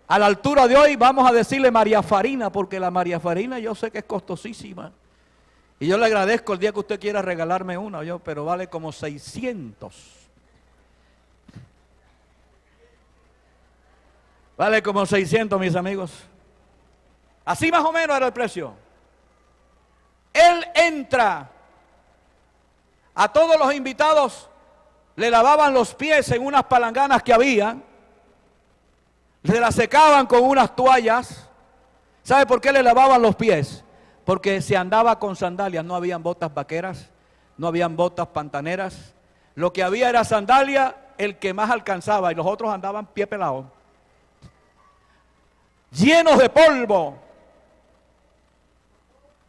A la altura de hoy vamos a decirle María Farina, porque la María Farina yo sé que es costosísima. Y yo le agradezco el día que usted quiera regalarme una, pero vale como 600. Vale como 600, mis amigos. Así más o menos era el precio. Él entra. A todos los invitados le lavaban los pies en unas palanganas que había. Se la secaban con unas toallas. ¿Sabe por qué le lavaban los pies? porque se andaba con sandalias, no habían botas vaqueras, no habían botas pantaneras. Lo que había era sandalia, el que más alcanzaba, y los otros andaban pie pelado, llenos de polvo,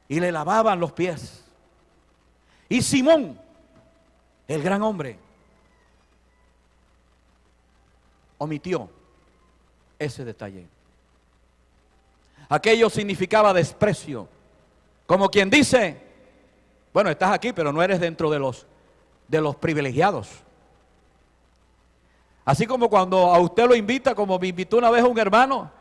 y le lavaban los pies. Y Simón, el gran hombre, omitió ese detalle. Aquello significaba desprecio, como quien dice, bueno, estás aquí, pero no eres dentro de los privilegiados. Así como cuando a usted lo invita, como me invitó una vez un hermano.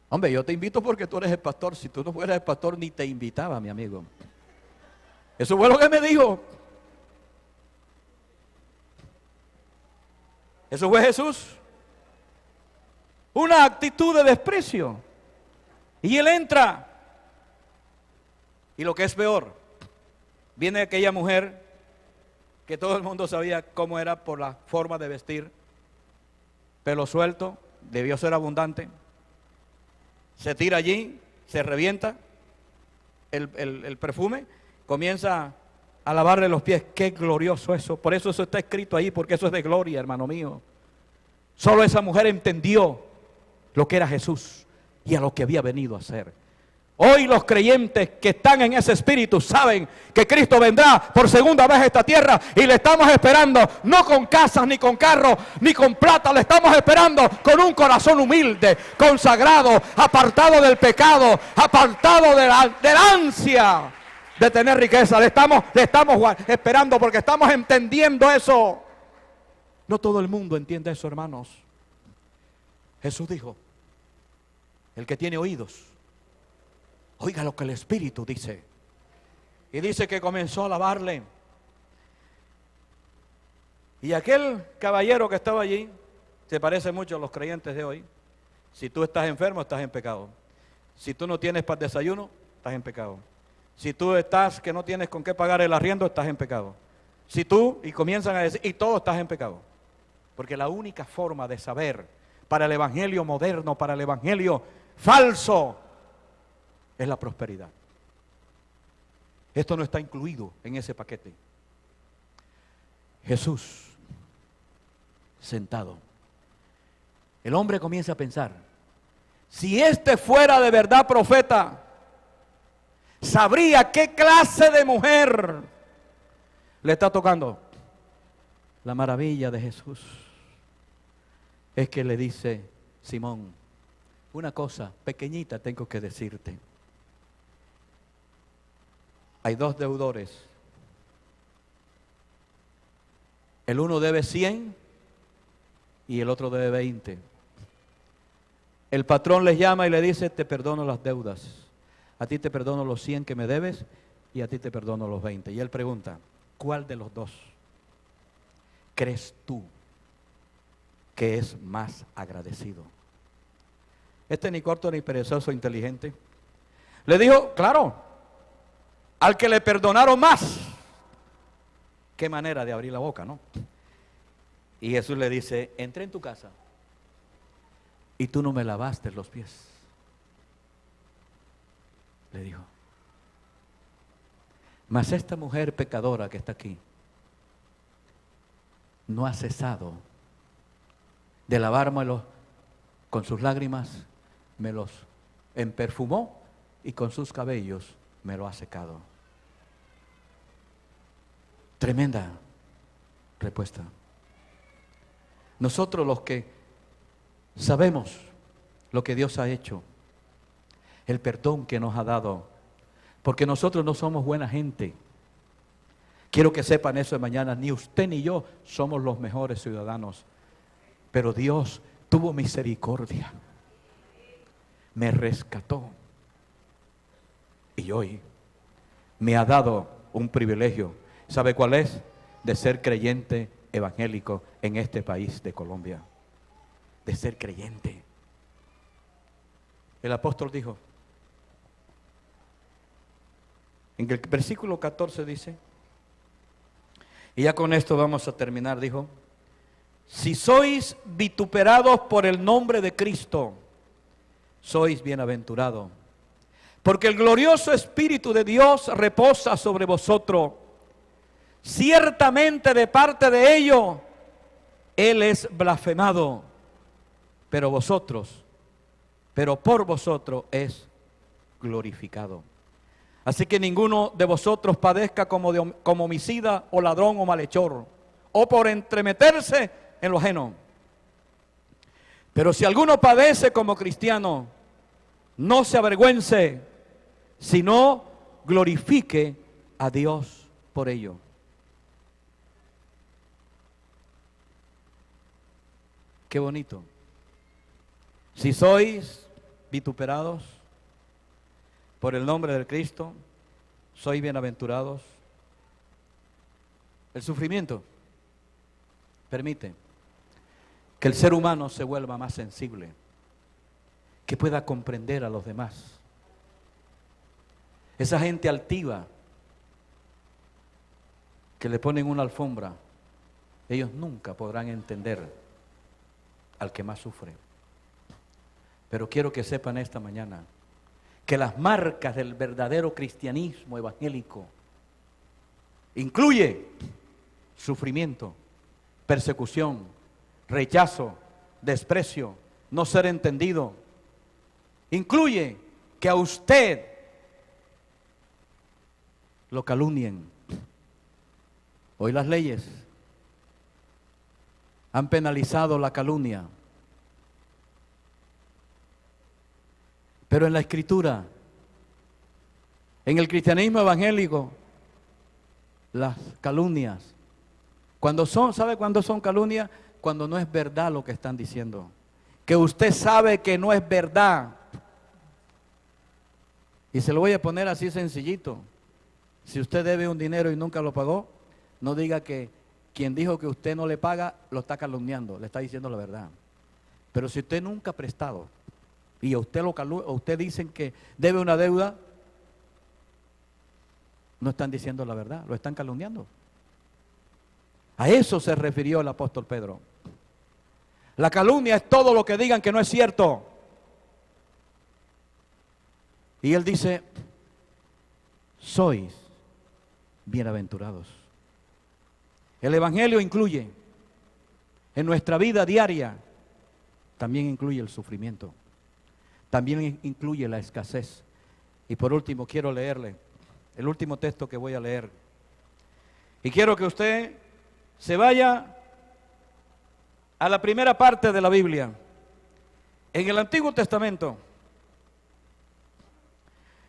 Hombre, yo te invito porque tú eres el pastor. Si tú no fueras el pastor, ni te invitaba, mi amigo. Eso fue lo que me dijo. Eso fue Jesús. Una actitud de desprecio. Y él entra. Y lo que es peor, viene aquella mujer que todo el mundo sabía cómo era por la forma de vestir. Pelo suelto, debió ser abundante. Se tira allí, se revienta el perfume, comienza a lavarle los pies. Qué glorioso eso. Por eso está escrito ahí, porque eso es de gloria, hermano mío. Solo esa mujer entendió lo que era Jesús y a lo que había venido a hacer. Hoy los creyentes que están en ese espíritu saben que Cristo vendrá por segunda vez a esta tierra y le estamos esperando, no con casas, ni con carros, ni con plata. Le estamos esperando con un corazón humilde, consagrado, apartado del pecado, apartado de la ansia de tener riqueza. Le estamos esperando porque estamos entendiendo eso. No todo el mundo entiende eso, hermanos. Jesús dijo, el que tiene oídos, oiga lo que el Espíritu dice. Y dice que comenzó a alabarle. Y aquel caballero que estaba allí, se parece mucho a los creyentes de hoy. Si tú estás enfermo, estás en pecado. Si tú no tienes para el desayuno, estás en pecado. Si tú estás que no tienes con qué pagar el arriendo, estás en pecado. Si tú, y comienzan a decir, y todo estás en pecado. Porque la única forma de saber para el evangelio moderno, para el evangelio falso, es la prosperidad. Esto no está incluido en ese paquete. Jesús, sentado. El hombre comienza a pensar, si este fuera de verdad profeta, sabría qué clase de mujer le está tocando. La maravilla de Jesús es que le dice, Simón, una cosa pequeñita tengo que decirte. Hay dos deudores. El uno debe 100 y el otro debe 20. El patrón les llama y le dice, te perdono las deudas. A ti te perdono los 100 que me debes y a ti te perdono los 20. Y él pregunta, ¿cuál de los dos crees tú que es más agradecido? Este ni corto ni perezoso, inteligente. Le dijo, claro, al que le perdonaron más. Qué manera de abrir la boca, ¿no? Y Jesús le dice, entré en tu casa y tú no me lavaste los pies. Le dijo. Mas esta mujer pecadora que está aquí no ha cesado de lavármelos con sus lágrimas, me los emperfumó y con sus cabellos me lo ha secado. Tremenda respuesta. Nosotros los que sabemos lo que Dios ha hecho, el perdón que nos ha dado, porque nosotros no somos buena gente. Quiero que sepan eso de mañana, ni usted ni yo somos los mejores ciudadanos, pero Dios tuvo misericordia, me rescató y hoy me ha dado un privilegio. ¿Sabe cuál es? De ser creyente evangélico en este país de Colombia. De ser creyente. El apóstol dijo, en el versículo 14 dice, y ya con esto vamos a terminar, dijo, si sois vituperados por el nombre de Cristo, sois bienaventurados, porque el glorioso Espíritu de Dios reposa sobre vosotros. Ciertamente de parte de ellos, Él es blasfemado, pero por vosotros es glorificado. Así que ninguno de vosotros padezca como homicida o ladrón o malhechor, o por entremeterse en lo ajeno. Pero si alguno padece como cristiano, no se avergüence, sino glorifique a Dios por ello. Qué bonito. Si sois vituperados por el nombre del Cristo, sois bienaventurados. El sufrimiento permite que el ser humano se vuelva más sensible, que pueda comprender a los demás. Esa gente altiva que le ponen una alfombra, ellos nunca podrán entender al que más sufre. Pero quiero que sepan esta mañana que las marcas del verdadero cristianismo evangélico incluye sufrimiento, persecución, rechazo, desprecio, no ser entendido. Incluye que a usted lo calumnien. Hoy las leyes han penalizado la calumnia. Pero en la Escritura, en el cristianismo evangélico, las calumnias, ¿sabe cuándo son calumnias? Cuando no es verdad lo que están diciendo. Que usted sabe que no es verdad. Y se lo voy a poner así sencillito. Si usted debe un dinero y nunca lo pagó, no diga que quien dijo que usted no le paga, lo está calumniando, le está diciendo la verdad. Pero si usted nunca ha prestado, y a usted dicen que debe una deuda, no están diciendo la verdad, lo están calumniando. A eso se refirió el apóstol Pedro. La calumnia es todo lo que digan que no es cierto. Y él dice, sois bienaventurados. El evangelio incluye, en nuestra vida diaria, también incluye el sufrimiento. También incluye la escasez. Y por último quiero leerle el último texto que voy a leer. Y quiero que usted se vaya a la primera parte de la Biblia. En el Antiguo Testamento,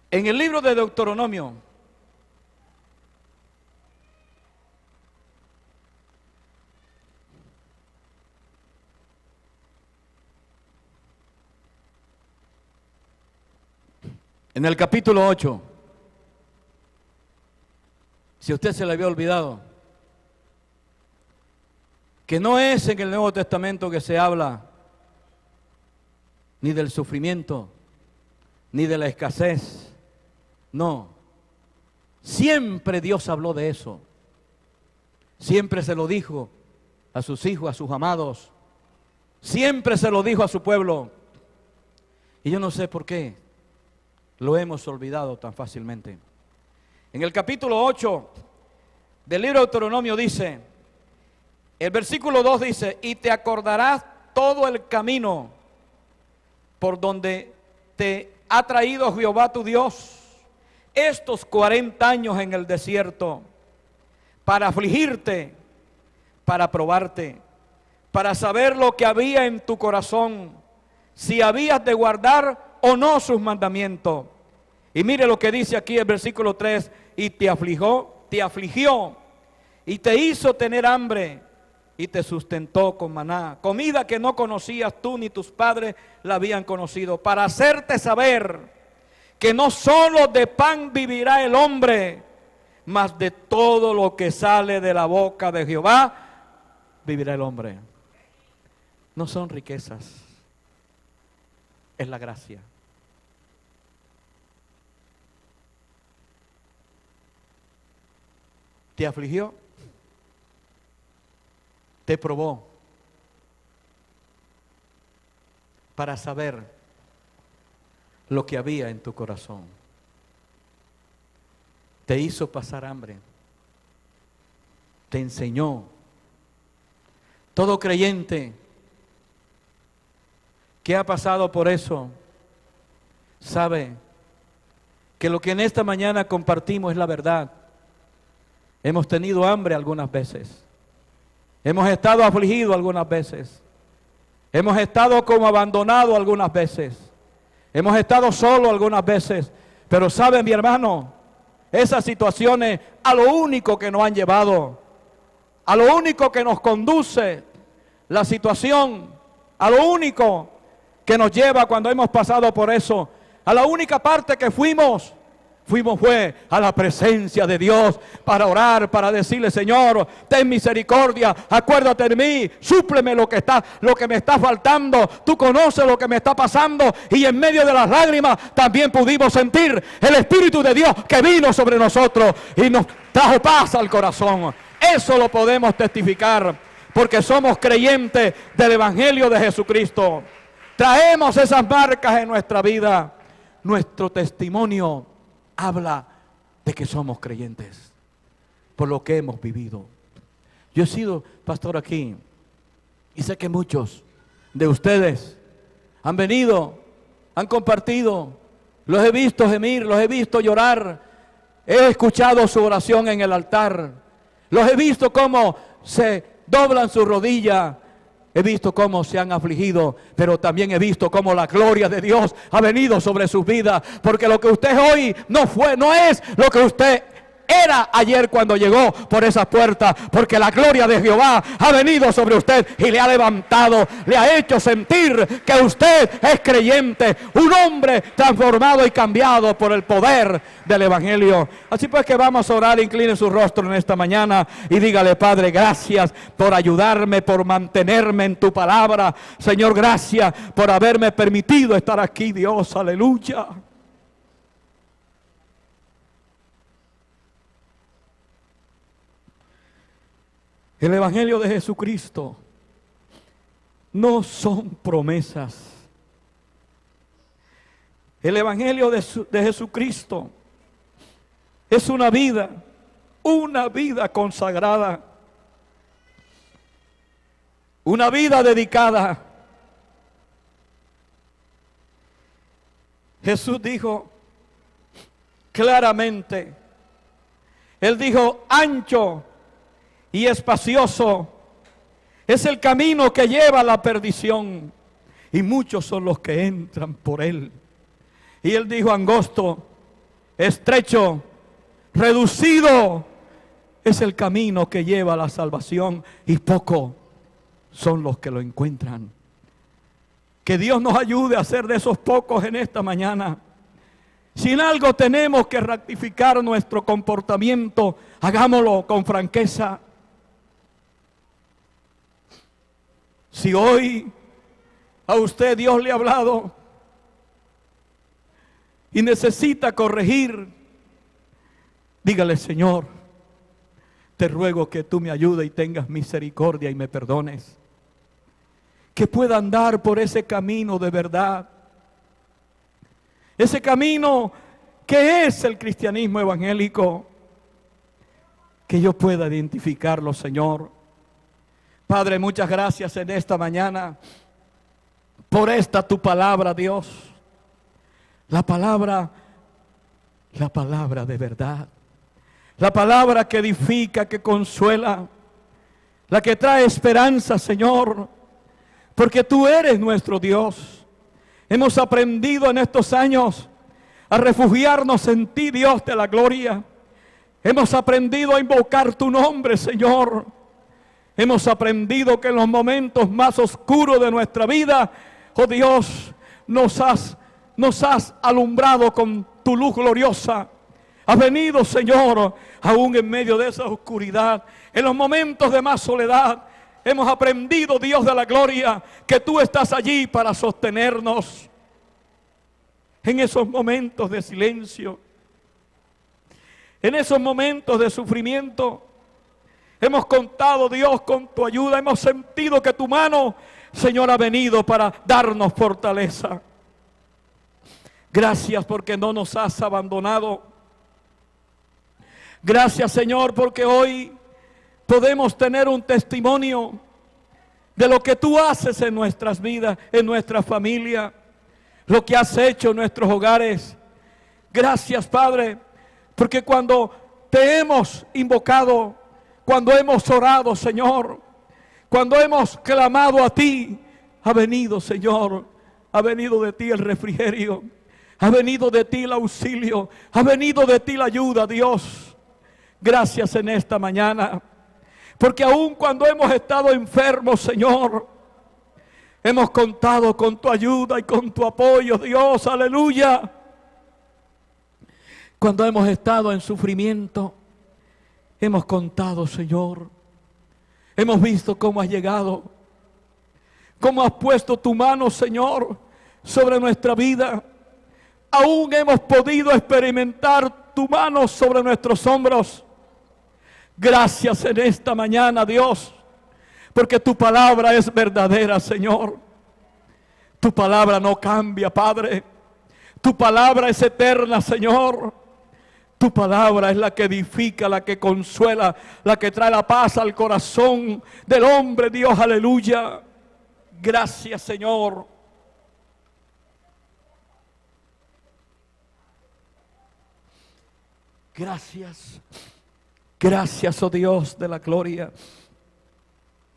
en el libro de Deuteronomio, en el capítulo 8, si usted se le había olvidado, que no es en el Nuevo Testamento que se habla ni del sufrimiento, ni de la escasez, no. Siempre Dios habló de eso. Siempre se lo dijo a sus hijos, a sus amados. Siempre se lo dijo a su pueblo. Y yo no sé por qué lo hemos olvidado tan fácilmente. En el capítulo 8 del libro de Deuteronomio dice, el versículo 2 dice, y te acordarás todo el camino por donde te ha traído Jehová tu Dios estos 40 años en el desierto, para afligirte, para probarte, para saber lo que había en tu corazón, si habías de guardar o no sus mandamientos. Y mire lo que dice aquí el versículo 3, y te afligió y te hizo tener hambre y te sustentó con maná, comida que no conocías tú ni tus padres la habían conocido, para hacerte saber que no solo de pan vivirá el hombre, mas de todo lo que sale de la boca de Jehová vivirá el hombre. No son riquezas, es la gracia. Te afligió, te probó, para saber lo que había en tu corazón. te hizo pasar hambre, te enseñó. Todo creyente que ha pasado por eso sabe que lo que en esta mañana compartimos es la verdad. Hemos tenido hambre algunas veces, hemos estado afligidos algunas veces, hemos estado como abandonados algunas veces, hemos estado solos algunas veces. Pero sabe, mi hermano, esas situaciones a lo único que nos han llevado, a lo único que nos conduce la situación, a lo único que nos lleva cuando hemos pasado por eso, a la única parte que fuimos fue a la presencia de Dios para orar, para decirle: Señor, ten misericordia, acuérdate de mí, súpleme lo que me está faltando, tú conoces lo que me está pasando. Y en medio de las lágrimas también pudimos sentir el Espíritu de Dios que vino sobre nosotros y nos trajo paz al corazón. Eso lo podemos testificar porque somos creyentes del Evangelio de Jesucristo. Traemos esas marcas en nuestra vida. Nuestro testimonio habla de que somos creyentes por lo que hemos vivido. Yo he sido pastor aquí y sé que muchos de ustedes han venido, han compartido, los he visto gemir, los he visto llorar, he escuchado su oración en el altar, los he visto cómo se doblan su rodilla. He visto cómo se han afligido, pero también he visto cómo la gloria de Dios ha venido sobre sus vidas. Porque lo que usted hoy no es lo que usted era ayer cuando llegó por esas puertas. Porque la gloria de Jehová ha venido sobre usted y le ha levantado, le ha hecho sentir que usted es creyente, un hombre transformado y cambiado por el poder del Evangelio. Así pues que vamos a orar. Incline su rostro en esta mañana y dígale: Padre, gracias por ayudarme, por mantenerme en tu palabra. Señor, gracias por haberme permitido estar aquí, Dios, aleluya. El Evangelio de Jesucristo no son promesas. El Evangelio de Jesucristo es una vida consagrada, una vida dedicada. Jesús dijo claramente, Él dijo: ancho y espacioso es el camino que lleva a la perdición, y muchos son los que entran por él. Y Él dijo: angosto, estrecho, reducido es el camino que lleva a la salvación, y pocos son los que lo encuentran. Que Dios nos ayude a ser de esos pocos en esta mañana. Si en algo tenemos que rectificar nuestro comportamiento, hagámoslo con franqueza. Si hoy a usted Dios le ha hablado y necesita corregir, dígale: Señor, te ruego que tú me ayudes y tengas misericordia y me perdones. Que pueda andar por ese camino de verdad. Ese camino que es el cristianismo evangélico. Que yo pueda identificarlo, Señor. Padre, muchas gracias en esta mañana por esta tu palabra, Dios. La palabra de verdad. La palabra que edifica, que consuela. La que trae esperanza, Señor. Porque tú eres nuestro Dios. Hemos aprendido en estos años a refugiarnos en ti, Dios de la gloria. Hemos aprendido a invocar tu nombre, Señor. Hemos aprendido que en los momentos más oscuros de nuestra vida, oh Dios, nos has alumbrado con tu luz gloriosa. Has venido, Señor, aún en medio de esa oscuridad, en los momentos de más soledad. Hemos aprendido, Dios de la gloria, que tú estás allí para sostenernos. En esos momentos de silencio, en esos momentos de sufrimiento, hemos contado, Dios, con tu ayuda. Hemos sentido que tu mano, Señor, ha venido para darnos fortaleza. Gracias porque no nos has abandonado. Gracias, Señor, porque hoy podemos tener un testimonio de lo que tú haces en nuestras vidas, en nuestra familia, lo que has hecho en nuestros hogares. Gracias, Padre, porque cuando te hemos invocado, cuando hemos orado, Señor, cuando hemos clamado a ti, ha venido, Señor, ha venido de ti el refrigerio, ha venido de ti el auxilio, ha venido de ti la ayuda, Dios. Gracias en esta mañana, porque aun cuando hemos estado enfermos, Señor, hemos contado con tu ayuda y con tu apoyo, Dios, aleluya. Cuando hemos estado en sufrimiento, hemos contado, Señor. Hemos visto cómo has llegado, cómo has puesto tu mano, Señor, sobre nuestra vida. Aún hemos podido experimentar tu mano sobre nuestros hombros. Gracias en esta mañana, Dios, porque tu palabra es verdadera, Señor. Tu palabra no cambia, Padre. Tu palabra es eterna, Señor. Tu palabra es la que edifica, la que consuela, la que trae la paz al corazón del hombre, Dios, aleluya. Gracias, Señor. Gracias. Gracias, oh Dios de la gloria.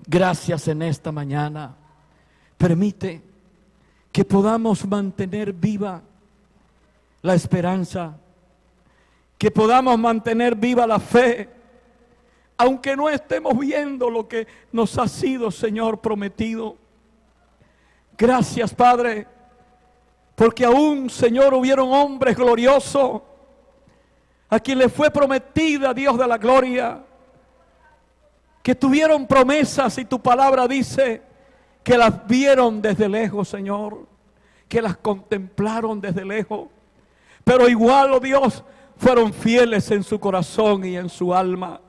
Gracias en esta mañana. Permite que podamos mantener viva la esperanza, que podamos mantener viva la fe, aunque no estemos viendo lo que nos ha sido, Señor, prometido. Gracias, Padre, porque aún, Señor, hubieron hombres gloriosos a quien le fue prometida, Dios de la gloria, que tuvieron promesas, y tu palabra dice que las vieron desde lejos, Señor, que las contemplaron desde lejos, pero igual, oh Dios, fueron fieles en su corazón y en su alma.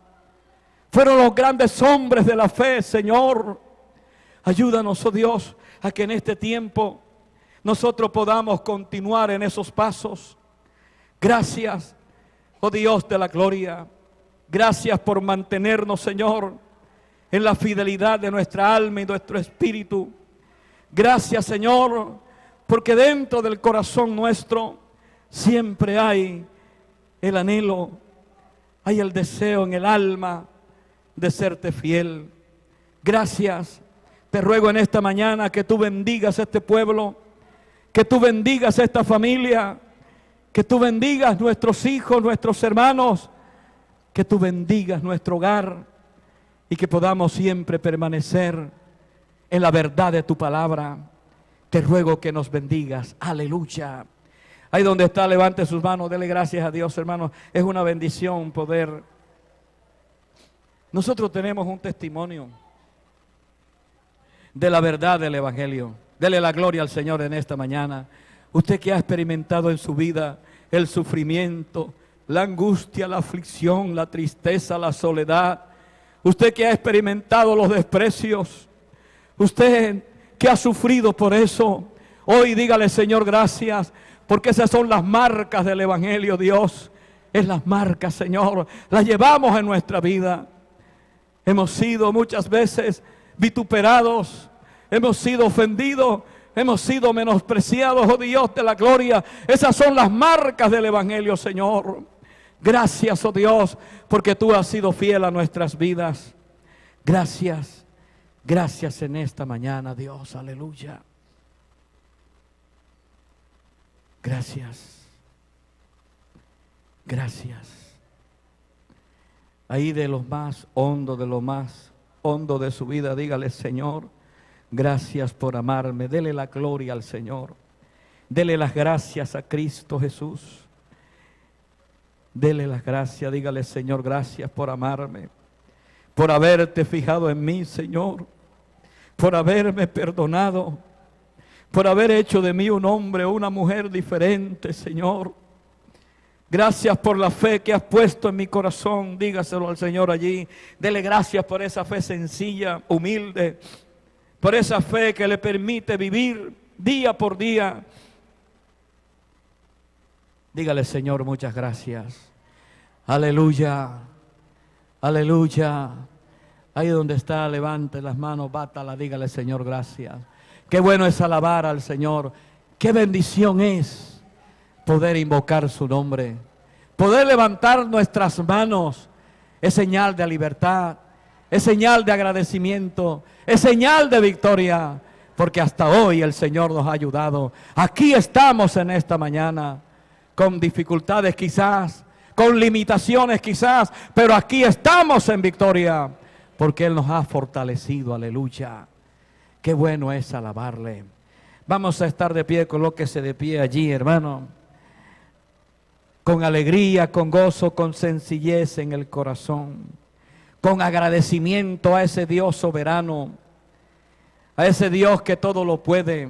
Fueron los grandes hombres de la fe, Señor. Ayúdanos, oh Dios, a que en este tiempo nosotros podamos continuar en esos pasos. Gracias, oh Dios de la gloria. Gracias por mantenernos, Señor, en la fidelidad de nuestra alma y nuestro espíritu. Gracias, Señor, porque dentro del corazón nuestro siempre hay el anhelo, hay el deseo en el alma de serte fiel. Gracias. Te ruego en esta mañana que tú bendigas este pueblo, que tú bendigas esta familia, que tú bendigas nuestros hijos, nuestros hermanos, que tú bendigas nuestro hogar y que podamos siempre permanecer en la verdad de tu palabra. Te ruego que nos bendigas. Aleluya. Ahí donde está, levante sus manos, dele gracias a Dios, hermanos. Es una bendición poder. Nosotros tenemos un testimonio de la verdad del Evangelio. Dele la gloria al Señor en esta mañana. Usted que ha experimentado en su vida el sufrimiento, la angustia, la aflicción, la tristeza, la soledad. Usted que ha experimentado los desprecios. Usted que ha sufrido por eso. Hoy dígale, Señor, gracias, porque esas son las marcas del Evangelio, Dios. Es las marcas, Señor. Las llevamos en nuestra vida. Hemos sido muchas veces vituperados, hemos sido ofendidos, hemos sido menospreciados, oh Dios de la gloria. Esas son las marcas del Evangelio, Señor. Gracias, oh Dios, porque tú has sido fiel a nuestras vidas. Gracias, gracias en esta mañana, Dios, aleluya. Gracias, gracias. Ahí de lo más hondo de su vida, dígale, Señor, gracias por amarme. Dele la gloria al Señor. Dele las gracias a Cristo Jesús. Dele las gracias, dígale, Señor, gracias por amarme, por haberte fijado en mí, Señor, por haberme perdonado, por haber hecho de mí un hombre o una mujer diferente, Señor. Gracias por la fe que has puesto en mi corazón. Dígaselo al Señor allí. Dele gracias por esa fe sencilla, humilde, por esa fe que le permite vivir día por día. Dígale, Señor, muchas gracias. Aleluya. Aleluya. Ahí donde está, levante las manos, bátala, dígale: Señor, gracias. Qué bueno es alabar al Señor. Qué bendición es poder invocar su nombre. Poder levantar nuestras manos es señal de libertad, es señal de agradecimiento, es señal de victoria, porque hasta hoy el Señor nos ha ayudado. Aquí estamos en esta mañana, con dificultades quizás, con limitaciones quizás, pero aquí estamos en victoria, porque Él nos ha fortalecido. Aleluya. Qué bueno es alabarle. Vamos a estar de pie, colóquese de pie allí, hermano. Con alegría, con gozo, con sencillez en el corazón. Con agradecimiento a ese Dios soberano. A ese Dios que todo lo puede.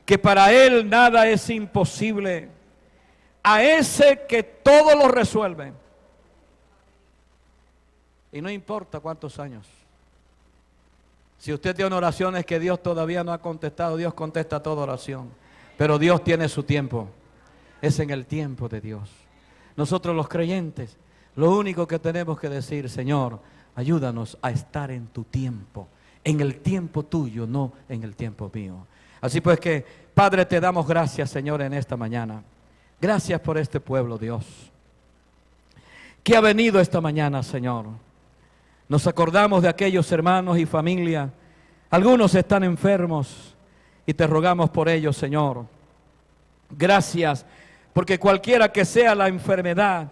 Que para Él nada es imposible. A ese que todo lo resuelve. Y no importa cuántos años. Si usted tiene oraciones que Dios todavía no ha contestado, Dios contesta toda oración. Pero Dios tiene su tiempo. Es en el tiempo de Dios. Nosotros los creyentes, lo único que tenemos que decir: Señor, ayúdanos a estar en tu tiempo. En el tiempo tuyo, no en el tiempo mío. Así pues que, Padre, te damos gracias, Señor, en esta mañana. Gracias por este pueblo, Dios, que ha venido esta mañana, Señor. Nos acordamos de aquellos hermanos y familia. Algunos están enfermos y te rogamos por ellos, Señor. Gracias, porque cualquiera que sea la enfermedad,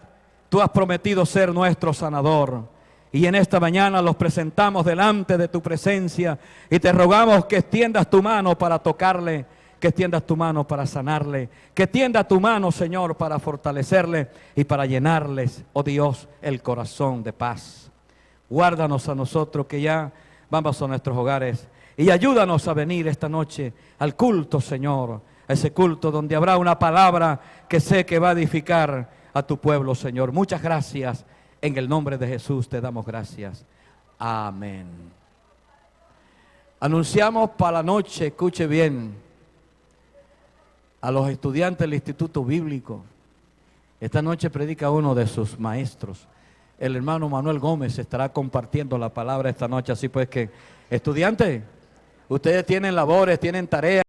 tú has prometido ser nuestro sanador. Y en esta mañana los presentamos delante de tu presencia y te rogamos que extiendas tu mano para tocarle, que extiendas tu mano para sanarle, que extienda tu mano, Señor, para fortalecerle y para llenarles, oh Dios, el corazón de paz. Guárdanos a nosotros que ya vamos a nuestros hogares y ayúdanos a venir esta noche al culto, Señor, a ese culto donde habrá una palabra que sé que va a edificar a tu pueblo, Señor. Muchas gracias. En el nombre de Jesús te damos gracias. Amén. Anunciamos para la noche, escuche bien, a los estudiantes del Instituto Bíblico. Esta noche predica uno de sus maestros. El hermano Manuel Gómez estará compartiendo la palabra esta noche. Así pues que, estudiantes, ustedes tienen labores, tienen tareas.